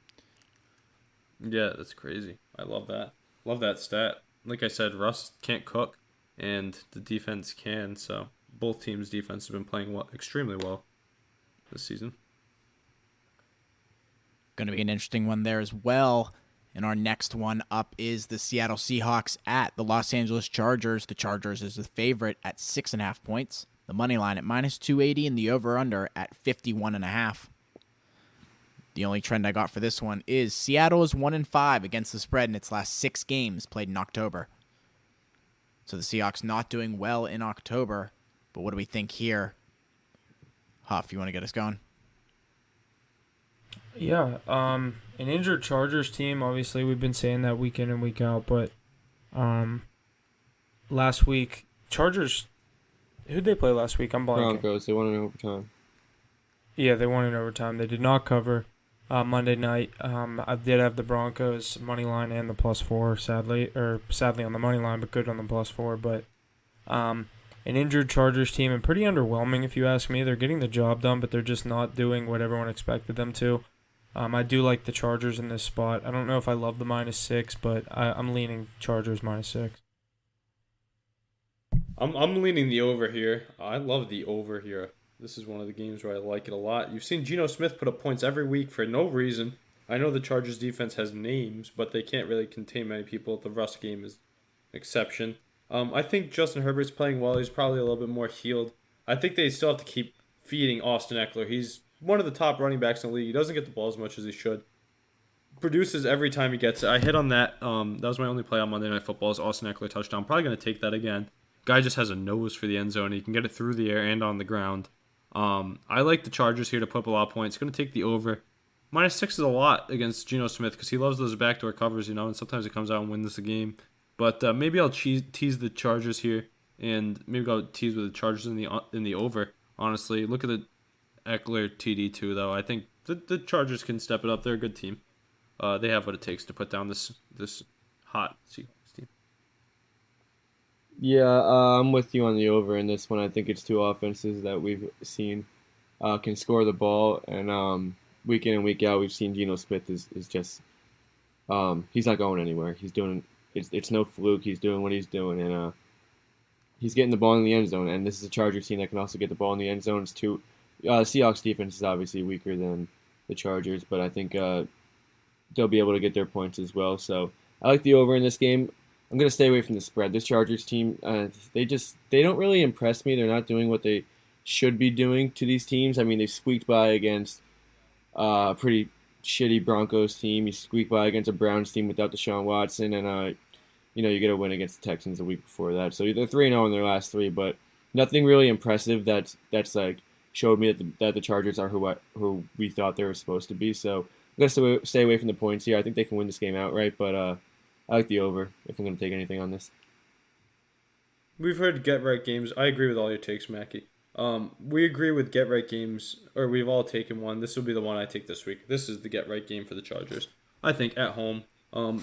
Yeah, that's crazy. I love that. Love that stat. Like I said, Russ can't cook, and the defense can, so both teams' defense have been playing extremely well this season. Going to be an interesting one there as well. And our next one up is the Seattle Seahawks at the Los Angeles Chargers. The Chargers is the favorite at 6.5 points. The money line at -280 and the over-under at 51.5. The only trend I got for this one is Seattle is 1-5 against the spread in its last 6 games played in October. So the Seahawks not doing well in October. But what do we think here? Huff, you want to get us going? Yeah, an injured Chargers team, obviously we've been saying that week in and week out, but last week, Chargers, who'd they play last week? I'm blanking. Broncos, they won in overtime. Yeah, they won in overtime. They did not cover Monday night. I did have the Broncos money line and the +4, sadly on the money line, but good on the +4. But an injured Chargers team and pretty underwhelming if you ask me. They're getting the job done, but they're just not doing what everyone expected them to. I do like the Chargers in this spot. I don't know if I love the -6, but I'm leaning Chargers -6. I'm leaning the over here. I love the over here. This is one of the games where I like it a lot. You've seen Geno Smith put up points every week for no reason. I know the Chargers defense has names, but they can't really contain many people. The Russ game is an exception. I think Justin Herbert's playing well. He's probably a little bit more healed. I think they still have to keep feeding Austin Eckler. He's one of the top running backs in the league. He doesn't get the ball as much as he should. Produces every time he gets it. I hit on that. That was my only play on Monday Night Football is Austin Eckler touchdown. Probably going to take that again. Guy just has a nose for the end zone. He can get it through the air and on the ground. I like the Chargers here to put up a lot of points. Going to take the over. -6 is a lot against Geno Smith because he loves those backdoor covers, and sometimes he comes out and wins the game. But maybe I'll tease the Chargers here, and maybe I'll tease with the Chargers in the over. Honestly, look at the Eckler TD too, though. I think the Chargers can step it up. They're a good team. They have what it takes to put down this hot Seahawks team. Yeah, I'm with you on the over in this one. I think it's two offenses that we've seen can score the ball, and week in and week out, we've seen Geno Smith is just he's not going anywhere. He's doing it's no fluke. He's doing what he's doing, and he's getting the ball in the end zone. And this is a Chargers team that can also get the ball in the end zone. It's too Seahawks defense is obviously weaker than the Chargers, but I think they'll be able to get their points as well. So I like the over in this game. I'm gonna stay away from the spread. This Chargers team, they don't really impress me. They're not doing what they should be doing to these teams. I mean, they squeaked by against a pretty shitty Broncos team. You squeaked by against a Browns team without Deshaun Watson, and you get a win against the Texans the week before that. So they're 3-0 in their last three, but nothing really impressive. That's like showed me that the Chargers are who we thought they were supposed to be. So I'm gonna stay away from the points here. I think they can win this game outright, but I like the over if I'm gonna take anything on this. We've heard get right games. I agree with all your takes, Mackie. We agree with get right games, or we've all taken one. This will be the one I take this week. This is the get right game for the Chargers. I think at home,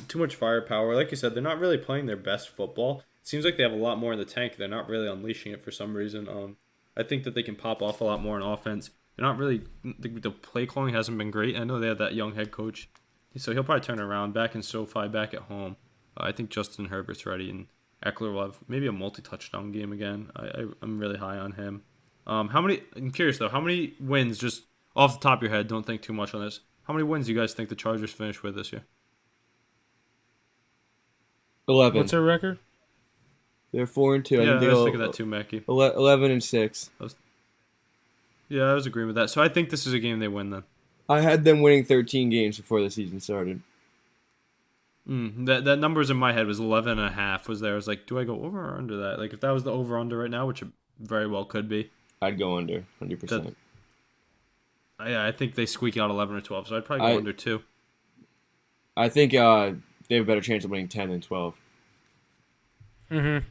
too much firepower. Like you said, they're not really playing their best football. It seems like they have a lot more in the tank. They're not really unleashing it for some reason. I think that they can pop off a lot more in offense. They're not really the play calling hasn't been great. I know they have that young head coach, so he'll probably turn it around. Back in SoFi, back at home. I think Justin Herbert's ready, and Eckler will have maybe a multi-touchdown game again. I'm really high on him. I'm curious though, how many wins, just off the top of your head, don't think too much on this, how many wins do you guys think the Chargers finish with this year? 11. What's their record? They're 4-2. Yeah, I was thinking that too, Mackie. 11-6. Yeah, I was agreeing with that. So I think this is a game they win then. I had them winning 13 games before the season started. That numbers in my head was 11.5 was there. I was like, do I go over or under that? Like, if that was the over-under right now, which it very well could be. I'd go under, 100%. I think they squeak out 11 or 12, so I'd probably go under 2. I think they have a better chance of winning 10 than 12. Mm-hmm.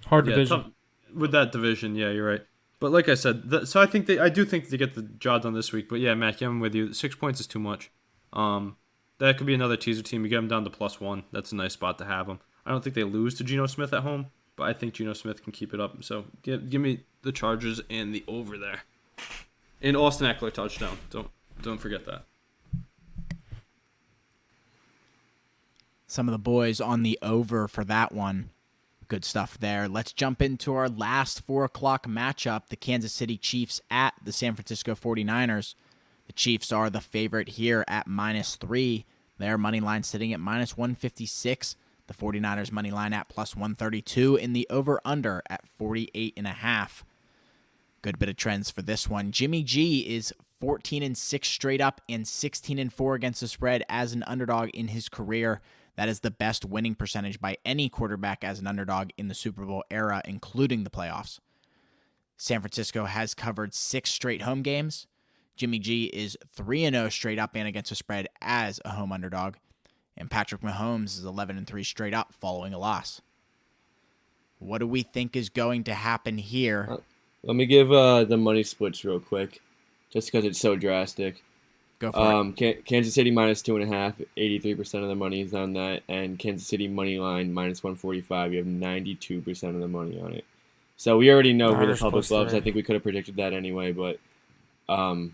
Hard division. With that division, yeah, you're right. But like I said, so I do think they get the job done this week. But yeah, Matt, I'm with you. 6 points is too much. That could be another teaser team. You get them down to +1. That's a nice spot to have them. I don't think they lose to Geno Smith at home, but I think Geno Smith can keep it up. So give me the Chargers and the over there. And Austin Eckler touchdown. Don't forget that. Some of the boys on the over for that one. Good stuff there. Let's jump into our last 4 o'clock matchup, the Kansas City Chiefs at the San Francisco 49ers. The Chiefs are the favorite here at -3. Their money line sitting at -156. The 49ers money line at +132, and the over-under at 48.5. Good bit of trends for this one. Jimmy G is 14-6 straight up and 16-4 against the spread as an underdog in his career. That is the best winning percentage by any quarterback as an underdog in the Super Bowl era, including the playoffs. San Francisco has covered 6 straight home games. Jimmy G is 3-0 straight up and against the spread as a home underdog. And Patrick Mahomes is 11-3 straight up following a loss. What do we think is going to happen here? Let me give the money splits real quick, just because it's so drastic. Go for it. Kansas City -2.5, 83% of the money is on that, and Kansas City money line -145. You have 92% of the money on it. So we already know who the public loves. I think we could have predicted that anyway, but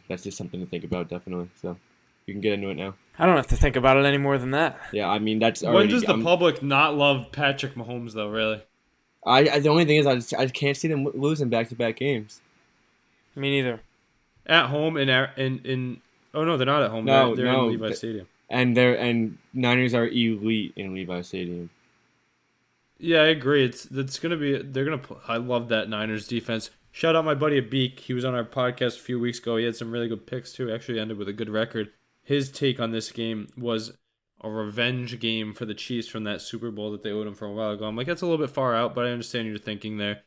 that's just something to think about, definitely. So you can get into it now. I don't have to think about it any more than that. Yeah, I mean that's already. When does the public not love Patrick Mahomes though? Really? The only thing is I can't see them losing back-to-back games. Me neither. At home in oh no, they're not at home. No, they're in Levi Stadium. And Niners are elite in Levi Stadium. Yeah, I agree. It's gonna be. I love that Niners defense. Shout out my buddy Beak. He was on our podcast a few weeks ago. He had some really good picks too. Actually ended with a good record. His take on this game was a revenge game for the Chiefs from that Super Bowl that they owed him for a while ago. I'm like, that's a little bit far out, but I understand your thinking there.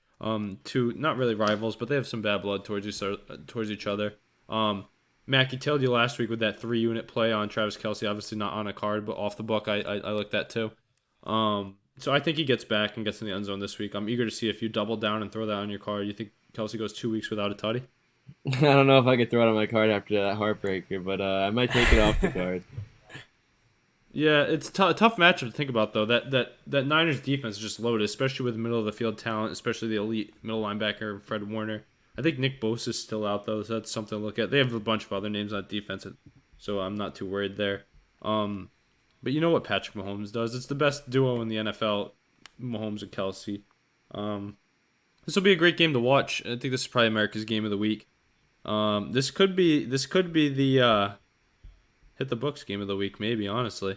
Two not really rivals, but they have some bad blood towards each other. Mackie told you last week with that 3-unit play on Travis Kelce, obviously not on a card, but off the book. I like that too. So I think he gets back and gets in the end zone this week. I'm eager to see if you double down and throw that on your card. You think Kelce goes 2 weeks without a tutty? I don't know if I could throw it on my card after that heartbreaker, but I might take it off the card. Yeah, it's a tough matchup to think about though. That Niners defense is just loaded, especially with middle of the field talent, especially the elite middle linebacker Fred Warner. I think Nick Bosa is still out though, so that's something to look at. They have a bunch of other names on defense, so I'm not too worried there. But you know what Patrick Mahomes does? It's the best duo in the NFL, Mahomes and Kelsey. This will be a great game to watch. I think this is probably America's game of the week. This could be the hit the books game of the week, maybe, honestly.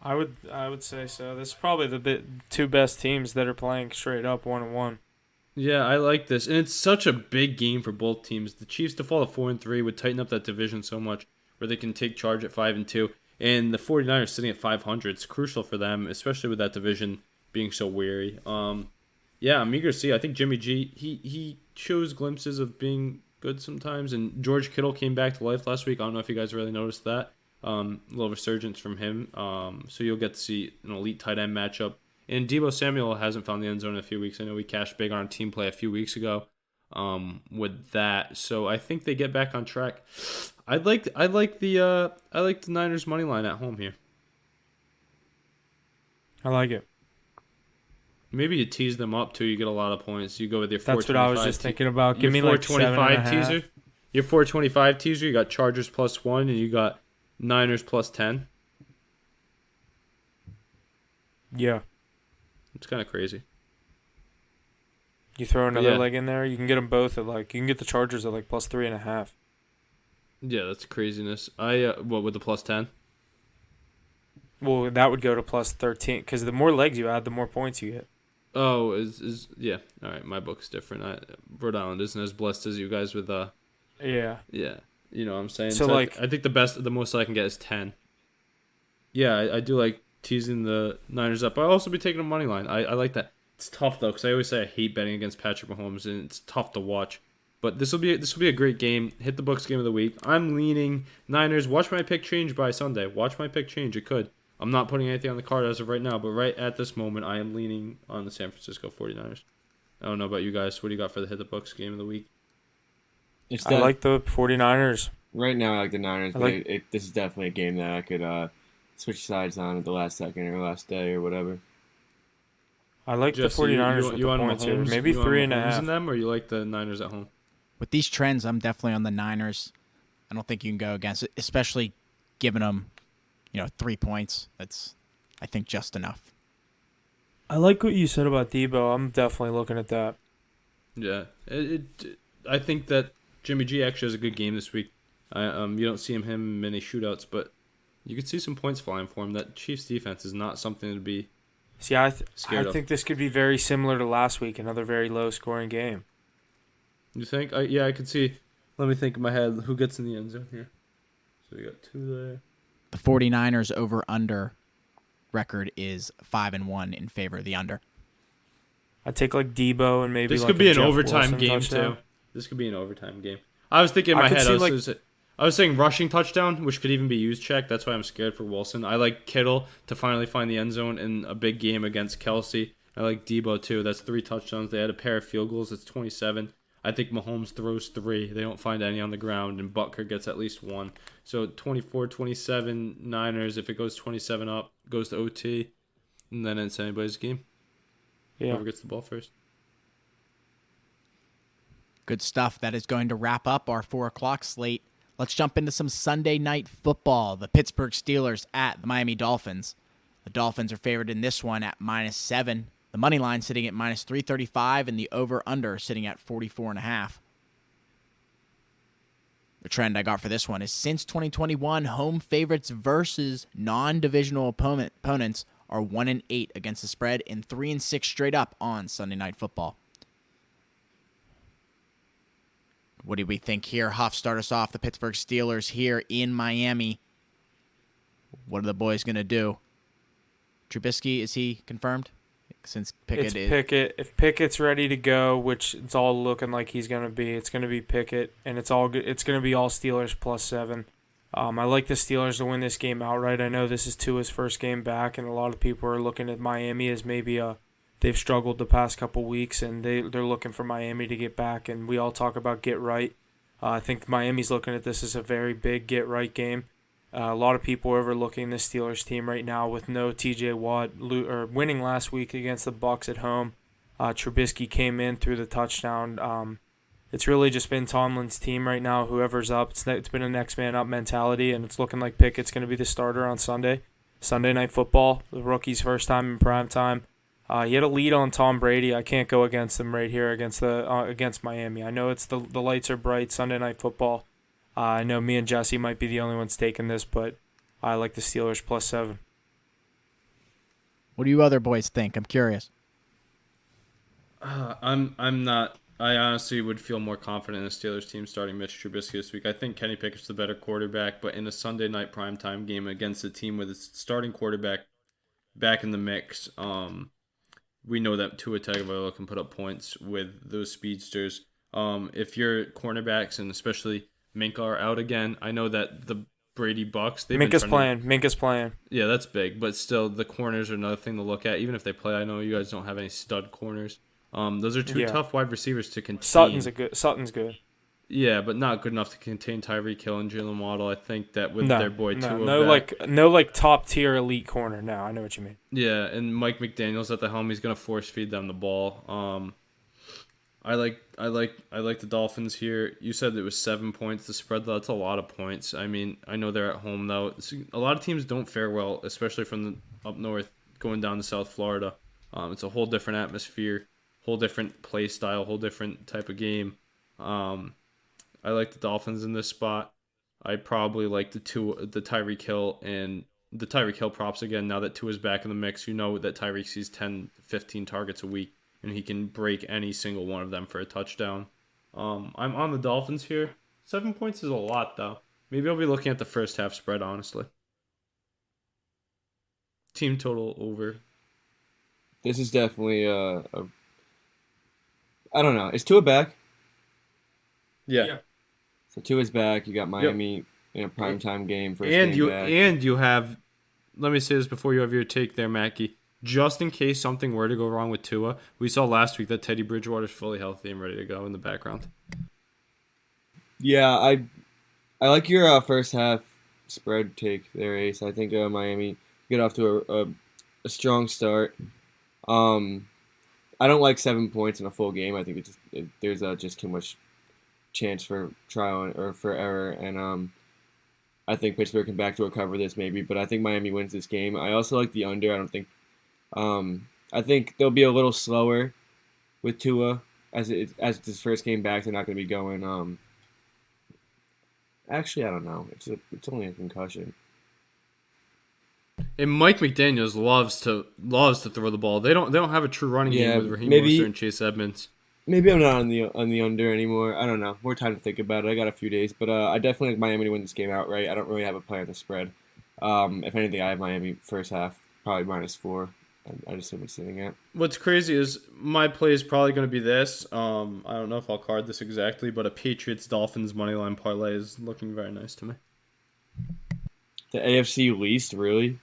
I would say so. This is probably the two best teams that are playing straight up 1-1. Yeah, I like this, and it's such a big game for both teams. The Chiefs to fall to 4-3 would tighten up that division so much, where they can take charge at 5-2, and the 49ers sitting at 500. It's crucial for them, especially with that division being so weary. Yeah, I'm eager to see. I think Jimmy G he shows glimpses of being good sometimes, and George Kittle came back to life last week. I don't know if you guys really noticed that. A little resurgence from him. So you'll get to see an elite tight end matchup. And Deebo Samuel hasn't found the end zone in a few weeks. I know we cashed big on our team play a few weeks ago with that. So I think they get back on track. I like the Niners money line at home here. I like it. Maybe you tease them up too. You get a lot of points. You go with your 425. That's what I was just thinking about. Give me like 425 teaser. Your 425 teaser. You got Chargers +1 and you got Niners +10. Yeah. It's kind of crazy. You throw another leg in there, you can get them both at you can get the Chargers at +3.5. Yeah, that's craziness. What with the +10? Well, that would go to +13 because the more legs you add, the more points you get. Oh, yeah. All right, my book's different. Rhode Island isn't as blessed as you guys with Yeah. Yeah, you know what I'm saying. So I think the most I can get is 10. Yeah, I do like teasing the Niners up. I'll also be taking a money line. I like that. It's tough though, because I always say I hate betting against Patrick Mahomes, and it's tough to watch. But this will be a great game. Hit the books game of the week. I'm leaning Niners. Watch my pick change by Sunday. Watch my pick change. It could. I'm not putting anything on the card as of right now, but right at this moment, I am leaning on the San Francisco 49ers. I don't know about you guys. What do you got for the hit the books game of the week? I like the 49ers. Right now, I like the Niners, but this is definitely a game that I could switch sides on at the last second or last day or whatever. I like the 49ers with the points here. Maybe 3.5. In them, or you like the Niners at home? With these trends, I'm definitely on the Niners. I don't think you can go against it, especially giving them, 3 points. That's, I think, just enough. I like what you said about Debo. I'm definitely looking at that. Yeah, I think that Jimmy G actually has a good game this week. You don't see him in many shootouts, but you could see some points flying for him. That Chiefs defense is not something to be scared of. think this could be very similar to last week, another very low-scoring game. You think? I could see. Let me think in my head. Who gets in the end zone here? So we got 2 there. The 49ers over-under record is 5-1 in favor of the under. I'd take Debo and maybe this could be an Jeff overtime Wilson game touchdown. too. This could be an overtime game. I was thinking in my head. I was saying rushing touchdown, which could even be used check. That's why I'm scared for Wilson. I like Kittle to finally find the end zone in a big game against Kelsey. I like Debo too. That's 3 touchdowns. They had a pair of field goals. It's 27. I think Mahomes throws 3. They don't find any on the ground, and Butker gets at least 1. So 24-27 Niners. If it goes 27 up, goes to OT, and then it's anybody's game. Yeah. Whoever gets the ball first. Good stuff. That is going to wrap up our 4 o'clock slate. Let's jump into some Sunday night football. The Pittsburgh Steelers at the Miami Dolphins. The Dolphins are favored in this one at -7. The money line sitting at -335 and the over-under sitting at 44.5. The trend I got for this one is since 2021, home favorites versus non-divisional opponents are 1-8 against the spread and 3-6 straight up on Sunday Night Football. What do we think here? Huff, start us off. The Pittsburgh Steelers here in Miami. What are the boys going to do? Trubisky, is he confirmed? Since Pickett is... Pickett. If Pickett's ready to go, which it's all looking like he's going to be, it's going to be Pickett, and it's going to be all Steelers +7. I like the Steelers to win this game outright. I know this is Tua's first game back, and a lot of people are looking at Miami as maybe they've struggled the past couple weeks, and they're looking for Miami to get back, and we all talk about get right. I think Miami's looking at this as a very big get right game, A lot of people are overlooking the Steelers team right now with no T.J. Watt winning last week against the Bucs at home. Trubisky came in through the touchdown. It's really just been Tomlin's team right now. Whoever's up, it's been a next man up mentality, and it's looking like Pickett's going to be the starter on Sunday Night Football, the rookie's first time in prime time. He had a lead on Tom Brady. I can't go against him right here against Miami. I know it's the lights are bright, Sunday Night Football. I know me and Jesse might be the only ones taking this, but I like the Steelers +7. What do you other boys think? I'm curious. I'm not. I honestly would feel more confident in the Steelers team starting Mitch Trubisky this week. I think Kenny Pickett's the better quarterback, but in a Sunday night primetime game against a team with its starting quarterback back in the mix, we know that Tua Tagovailoa can put up points with those speedsters. If your cornerbacks and especially Minka are out again, I know that the Brady Bucks. Minka's playing. Yeah, that's big, but still, the corners are another thing to look at. Even if they play, I know you guys don't have any stud corners. Those are two tough wide receivers to contain. Sutton's good. Yeah, but not good enough to contain Tyreek Hill and Jalen Waddle. I think that with their boy Tua no top tier elite corner. No, I know what you mean. Yeah, and Mike McDaniel's at the helm. He's gonna force feed them the ball. I like the Dolphins here. You said it was 7 points. The spread, that's a lot of points. I mean, I know they're at home though. A lot of teams don't fare well, especially from the up north going down to South Florida. It's a whole different atmosphere, whole different play style, whole different type of game. I like the Dolphins in this spot. I probably like the Tyreek Hill and the Tyreek Hill props again. Now that Tua's back in the mix, you know that Tyreek sees 10, 15 targets a week, and he can break any single one of them for a touchdown. I'm on the Dolphins here. 7 points is a lot, though. Maybe I'll be looking at the first half spread, honestly. Team total over. This is definitely I don't know. Is Tua back? Yeah. So Tua's back. You got Miami in a primetime game for you have. Let me say this before you have your take there, Mackie. Just in case something were to go wrong with Tua, we saw last week that Teddy Bridgewater's fully healthy and ready to go in the background. Yeah, I like your first half spread take there, Ace. I think Miami get off to a strong start. I don't like 7 points in a full game. I think there's just too much chance for trial or for error, and I think Pittsburgh can backdoor cover this maybe, but I think Miami wins this game. I also like the under. I think they'll be a little slower with Tua as it's his first game back. They're not going to be going. Actually, I don't know. It's only a concussion. And Mike McDaniels loves to throw the ball. They don't have a true running game with Raheem Mostert and Chase Edmonds. Maybe I'm not on the under anymore. I don't know. More time to think about it. I got a few days, but I definitely like Miami to win this game outright. I don't really have a play on the spread. If anything, I have Miami first half probably -4. I just assume it's sitting at. What's crazy is my play is probably going to be this. I don't know if I'll card this exactly, but a Patriots-Dolphins moneyline parlay is looking very nice to me. The AFC least, really?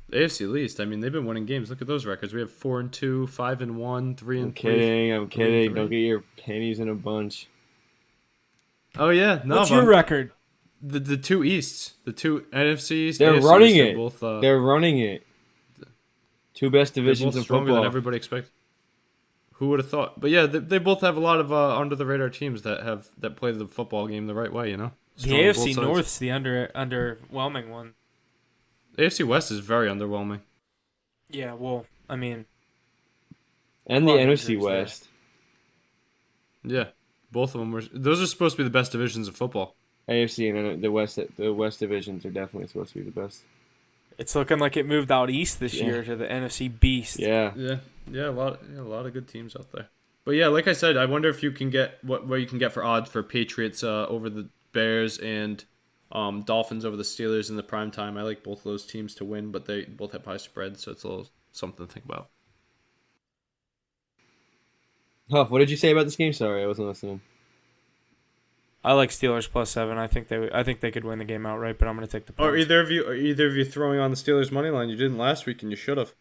The AFC least. I mean, they've been winning games. Look at those records. We have 4-2, 5-1, 3-3. I'm kidding. Don't get your panties in a bunch. Oh yeah, no. What's your record? The two Easts, the two NFCs. They're AFCs, running it. Both, they're running it. Two best divisions both of stronger football. than everybody expected. Who would have thought? But yeah, they both have a lot of under the radar teams that play the football game the right way. You know, the AFC North's the underwhelming one. The AFC West is very underwhelming. Yeah, well, I mean, and the NFC West. Yeah, both of them were. Those are supposed to be the best divisions of football. AFC and the West divisions are definitely supposed to be the best. It's looking like it moved out east this year to the NFC Beast. Yeah. A lot of good teams out there. But yeah, like I said, I wonder if you can get what you can get for odds for Patriots over the Bears and Dolphins over the Steelers in the prime time. I like both of those teams to win, but they both have high spreads, so it's a little something to think about. Huff, what did you say about this game? Sorry, I wasn't listening. I like Steelers +7. I think they could win the game outright, but I'm going to take the points. Are either of you throwing on the Steelers money line? You didn't last week, and you should have.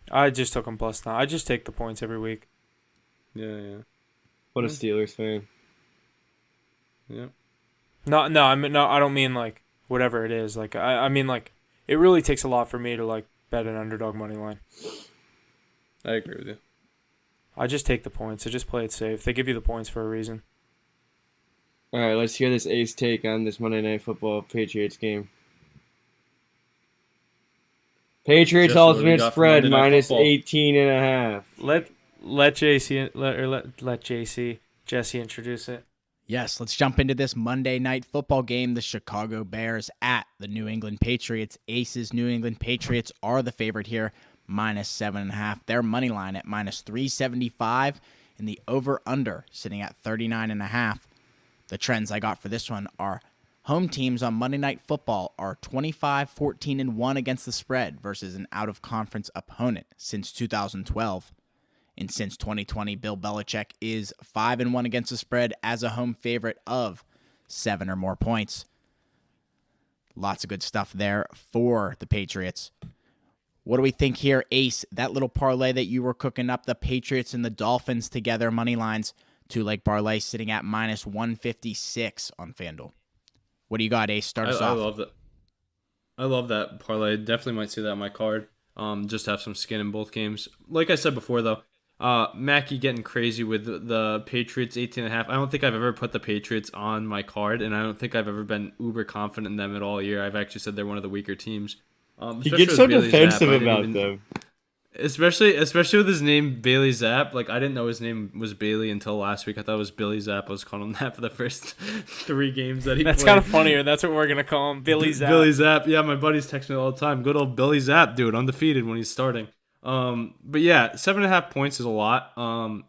I just took them +9. I just take the points every week. Yeah. What a Steelers fan. Yeah. No, I don't mean like whatever it is. Like I mean like it really takes a lot for me to like bet an underdog money line. I agree with you. I just take the points. I just play it safe. They give you the points for a reason. All right, let's hear this Ace take on this Monday Night Football Patriots game. Patriots Jesse, what do we alternate got for spread Monday Night minus Football? 18.5. Let Jesse introduce it. Yes, let's jump into this Monday Night Football game. The Chicago Bears at the New England Patriots. Aces New England Patriots are the favorite here, minus 7.5. Their money line at minus 375, and the over-under sitting at 39.5. The trends I got for this one are home teams on Monday Night Football are 25-14-1 against the spread versus an out-of-conference opponent since 2012. And since 2020, Bill Belichick is 5-1 against the spread as a home favorite of 7 or more points. Lots of good stuff there for the Patriots. What do we think here, Ace? That little parlay that you were cooking up, the Patriots and the Dolphins together, money lines, two-leg parlay sitting at minus 156 on FanDuel. What do you got, Ace? Start us off. I love that. I love that parlay. Definitely might see that on my card. Just to have some skin in both games. Like I said before, though, Mackey getting crazy with the Patriots 18.5. I don't think I've ever put the Patriots on my card, and I don't think I've ever been uber confident in them at all year. I've actually said they're one of the weaker teams. He gets so defensive about them. Especially with his name Bailey Zapp. Like, I didn't know his name was Bailey until last week. I thought it was Billy Zapp. I was calling him that for the first 3 games that he That's played. kind of funnier. That's what we're going to call him, Billy Zapp. Billy Zapp. Yeah, my buddies text me all the time. Good old Billy Zapp, dude, undefeated when he's starting. But yeah, 7.5 points is a lot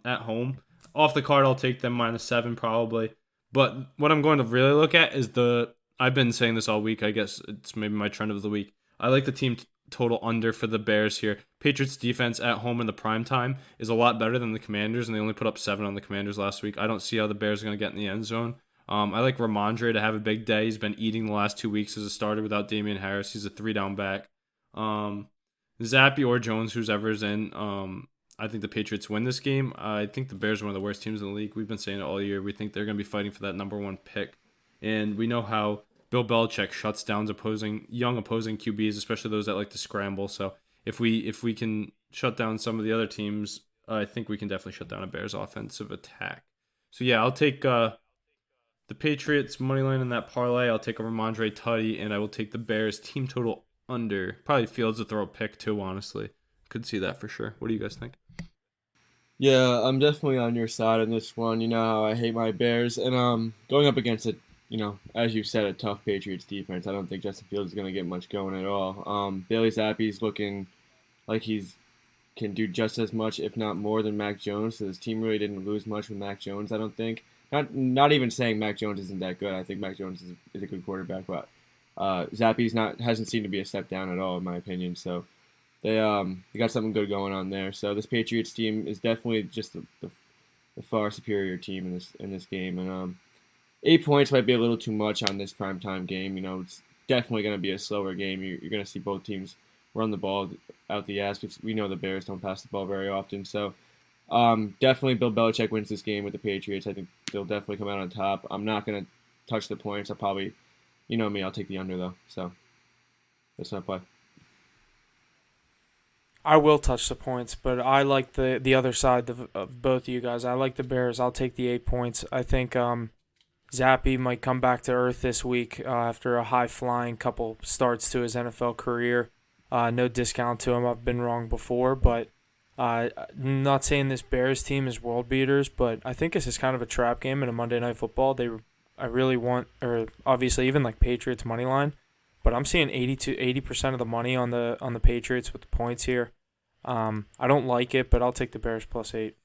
at home. Off the card, I'll take them minus 7 probably. But what I'm going to really look at is I've been saying this all week. I guess it's maybe my trend of the week. I like the team total under for the Bears here. Patriots defense at home in the prime time is a lot better than the Commanders, and they only put up 7 on the Commanders last week. I don't see how the Bears are going to get in the end zone. I like Ramondre to have a big day. He's been eating the last 2 weeks as a starter without Damian Harris. He's a 3-down back. Zappy or Jones, who's ever's in. I think the Patriots win this game. I think the Bears are one of the worst teams in the league. We've been saying it all year. We think they're going to be fighting for that number 1 pick. And we know how Bill Belichick shuts down young opposing QBs, especially those that like to scramble. So if we can shut down some of the other teams, I think we can definitely shut down a Bears offensive attack. So yeah, I'll take the Patriots money line in that parlay. I'll take a Ramondre Tutty, and I will take the Bears team total under. Probably Fields to throw a pick too, honestly. Could see that for sure. What do you guys think? Yeah, I'm definitely on your side on this one. You know how I hate my Bears. And going up against it, as you said, a tough Patriots defense. I don't think Justin Fields is going to get much going at all. Bailey Zappi's looking like can do just as much, if not more, than Mac Jones. So this team really didn't lose much with Mac Jones, I don't think. Not even saying Mac Jones isn't that good. I think Mac Jones is a good quarterback, but Zappi's hasn't seemed to be a step down at all, in my opinion. So they got something good going on there. So this Patriots team is definitely just the far superior team in this game. And 8 points might be a little too much on this primetime game. It's definitely going to be a slower game. You're going to see both teams run the ball out the ass. We know the Bears don't pass the ball very often. So definitely Bill Belichick wins this game with the Patriots. I think they'll definitely come out on top. I'm not going to touch the points. I'll probably, you know me, I'll take the under though. So that's my play. I will touch the points, but I like the other side of both of you guys. I like the Bears. I'll take the 8 points. I think Zappy might come back to earth this week after a high-flying couple starts to his NFL career. No discount to him. I've been wrong before, but I'm not saying this Bears team is world beaters, but I think this is kind of a trap game in a Monday Night Football. I really want, or obviously even like Patriots money line, but I'm seeing 80% of the money on the Patriots with the points here. I don't like it, but I'll take the Bears plus 8.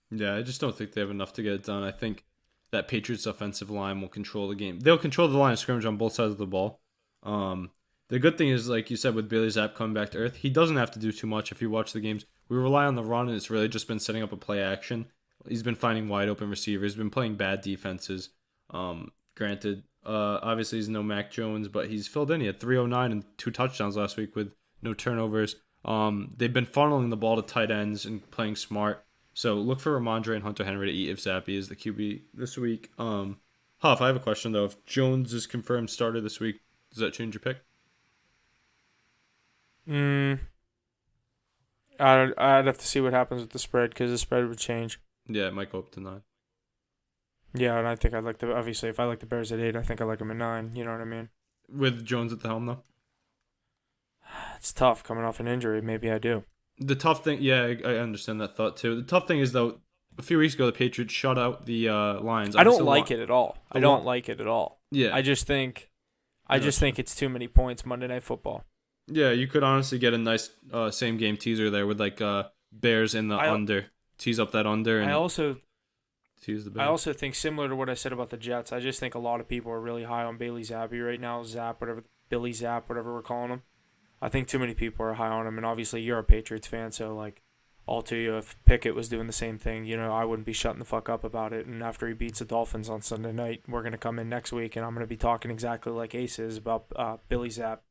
Yeah, I just don't think they have enough to get it done. I think that Patriots offensive line will control the game. They'll control the line of scrimmage on both sides of the ball. The good thing is, like you said, with Bailey Zapp coming back to earth, he doesn't have to do too much if you watch the games. We rely on the run, and it's really just been setting up a play action. He's been finding wide open receivers, been playing bad defenses. Granted, obviously he's no Mac Jones, but he's filled in. He had 309 and 2 touchdowns last week with no turnovers. They've been funneling the ball to tight ends and playing smart. So look for Ramondre and Hunter Henry to eat if Zappy is the QB this week. Huff, I have a question though. If Jones is confirmed starter this week, does that change your pick? I'd have to see what happens with the spread because the spread would change. Yeah, it might go up to 9. Yeah, and I think I'd like the obviously if I like the Bears at 8, I think I like them at 9. You know what I mean? With Jones at the helm though. It's tough coming off an injury. Maybe I do. The tough thing, yeah, I understand that thought too. The tough thing is though, a few weeks ago the Patriots shut out the Lions. I don't like it at all. I don't like it at all. Yeah, I just think it's too many points Monday Night Football. Yeah, you could honestly get a nice same game teaser there with like Bears in the under. Tease up that under and tease the Bears. I also think similar to what I said about the Jets, I just think a lot of people are really high on Bailey Zappi right now. Billy Zapp, whatever we're calling him. I think too many people are high on him, and obviously you're a Patriots fan, so like all to you. If Pickett was doing the same thing, you know, I wouldn't be shutting the fuck up about it. And after he beats the Dolphins on Sunday night, we're gonna come in next week, and I'm gonna be talking exactly like Ace is about Billy Zapp.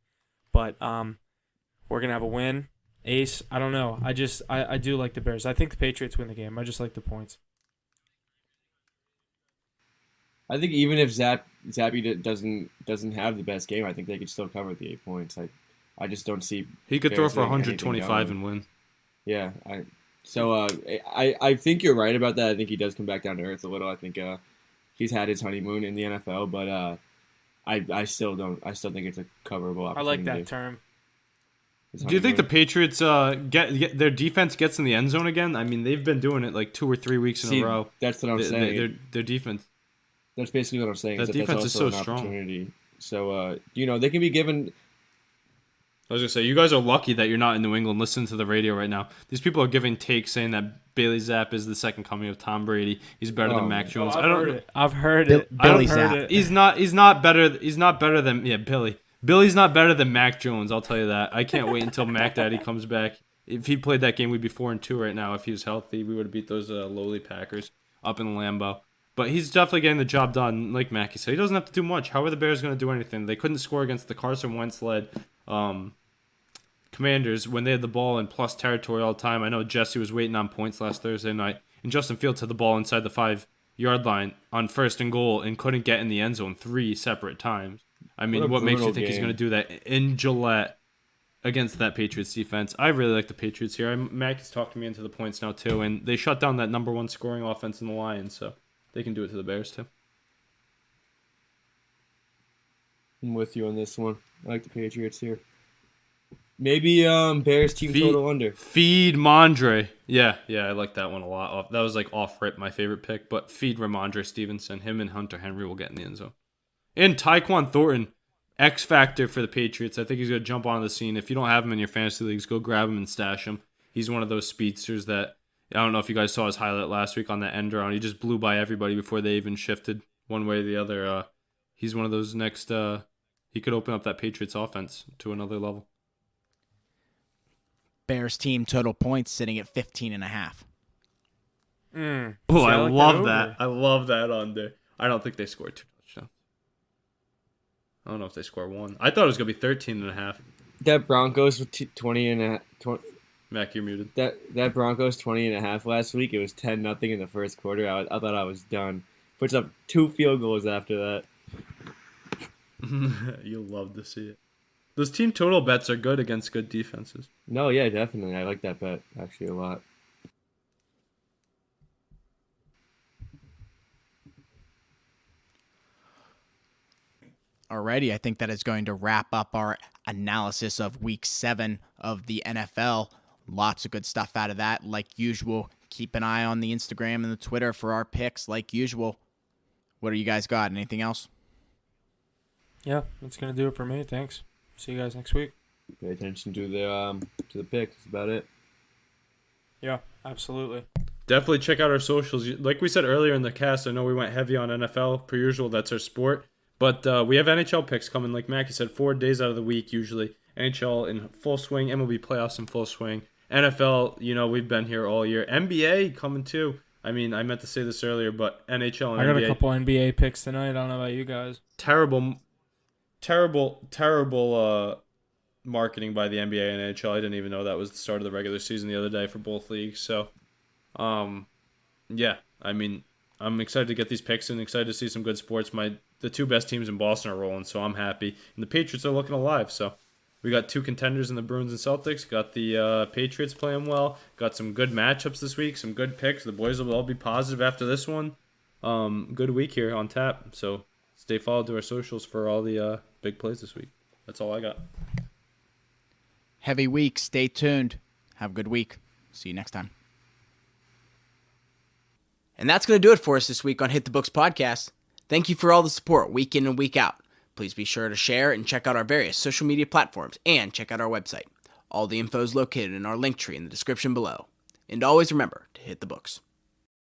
But we're gonna have a win. Ace, I don't know. I do like the Bears. I think the Patriots win the game. I just like the points. I think even if Zappy doesn't have the best game, I think they could still cover the 8 points. I just don't see. He could Bears throw for doing anything 125 going. and win. Yeah, I think you're right about that. I think he does come back down to earth a little. I think he's had his honeymoon in the NFL, but I still think it's a coverable opportunity. I like that term. Do you think the Patriots get their defense gets in the end zone again? I mean, they've been doing it like 2 or 3 weeks in a row. That's what I'm saying. Their defense. That's basically what I'm saying. That defense is so strong. Opportunity. So they can be given. I was gonna say, you guys are lucky that you're not in New England listening to the radio right now. These people are giving takes saying that Bailey Zapp is the second coming of Tom Brady. He's better than Mac Jones. I've heard it. Billy Zapp. He's not better than Billy. Billy's not better than Mac Jones. I'll tell you that. I can't wait until Mac Daddy comes back. If he played that game, we'd be 4-2 right now. If he was healthy, we would have beat those lowly Packers up in Lambeau. But he's definitely getting the job done, like Mackie said. He doesn't have to do much. How are the Bears going to do anything? They couldn't score against the Carson Wentz-led Commanders when they had the ball in plus territory all the time. I know Jesse was waiting on points last Thursday night, and Justin Fields had the ball inside the 5-yard line on 1st and goal and couldn't get in the end zone 3 separate times. I mean, what makes you think he's going to do that in Gillette against that Patriots defense? I really like the Patriots here. Mackie's talking me into the points now, too, and they shut down that number 1 scoring offense in the Lions, so they can do it to the Bears, too. I'm with you on this one. I like the Patriots here. Maybe Bears team total under. Feed Mondre. Yeah, I like that one a lot. That was like off rip my favorite pick, but feed Ramondre Stevenson. Him and Hunter Henry will get in the end zone. And Tyquan Thornton, X factor for the Patriots. I think he's going to jump onto the scene. If you don't have him in your fantasy leagues, go grab him and stash him. He's one of those speedsters that, I don't know if you guys saw his highlight last week on that end round. He just blew by everybody before they even shifted one way or the other. He's one of those next, he could open up that Patriots offense to another level. Bears team total points sitting at 15.5. Oh, I love that. I love that under. I don't think they scored 2 touchdowns. I don't know if they score 1. I thought it was going to be 13.5. That Broncos 20.5. Mac, you're muted. That Broncos 20.5 last week. It was 10-0 in the first quarter. I thought I was done. Puts up 2 field goals after that. You'll love to see it. Those team total bets are good against good defenses. No, yeah, definitely. I like that bet actually a lot. Alrighty, I think that is going to wrap up our analysis of Week 7 of the NFL. Lots of good stuff out of that, like usual. Keep an eye on the Instagram and the Twitter for our picks, like usual. What do you guys got? Anything else? Yeah, that's going to do it for me. Thanks. See you guys next week. Pay attention to the pick. That's about it. Yeah, absolutely. Definitely check out our socials. Like we said earlier in the cast, I know we went heavy on NFL. Per usual, that's our sport. But we have NHL picks coming, like Mackie said, 4 days out of the week usually. NHL in full swing, MLB playoffs in full swing. NFL, we've been here all year. NBA coming too. I mean, I meant to say this earlier, but NHL and NBA. I got NBA. a couple NBA picks tonight. I don't know about you guys. Terrible marketing by the NBA and NHL. I didn't even know that was the start of the regular season the other day for both leagues. So, yeah, I mean, I'm excited to get these picks and excited to see some good sports. The two best teams in Boston are rolling, so I'm happy. And the Patriots are looking alive, so we got two contenders in the Bruins and Celtics. Got the Patriots playing well. Got some good matchups this week, some good picks. The boys will all be positive after this one. Good week here on tap, so stay followed to our socials for all the big plays this week. That's all I got. Heavy week. Stay tuned. Have a good week. See you next time. And that's going to do it for us this week on Hit the Books podcast. Thank you for all the support week in and week out. Please be sure to share and check out our various social media platforms and check out our website. All the info is located in our link tree in the description below. And always remember to hit the books.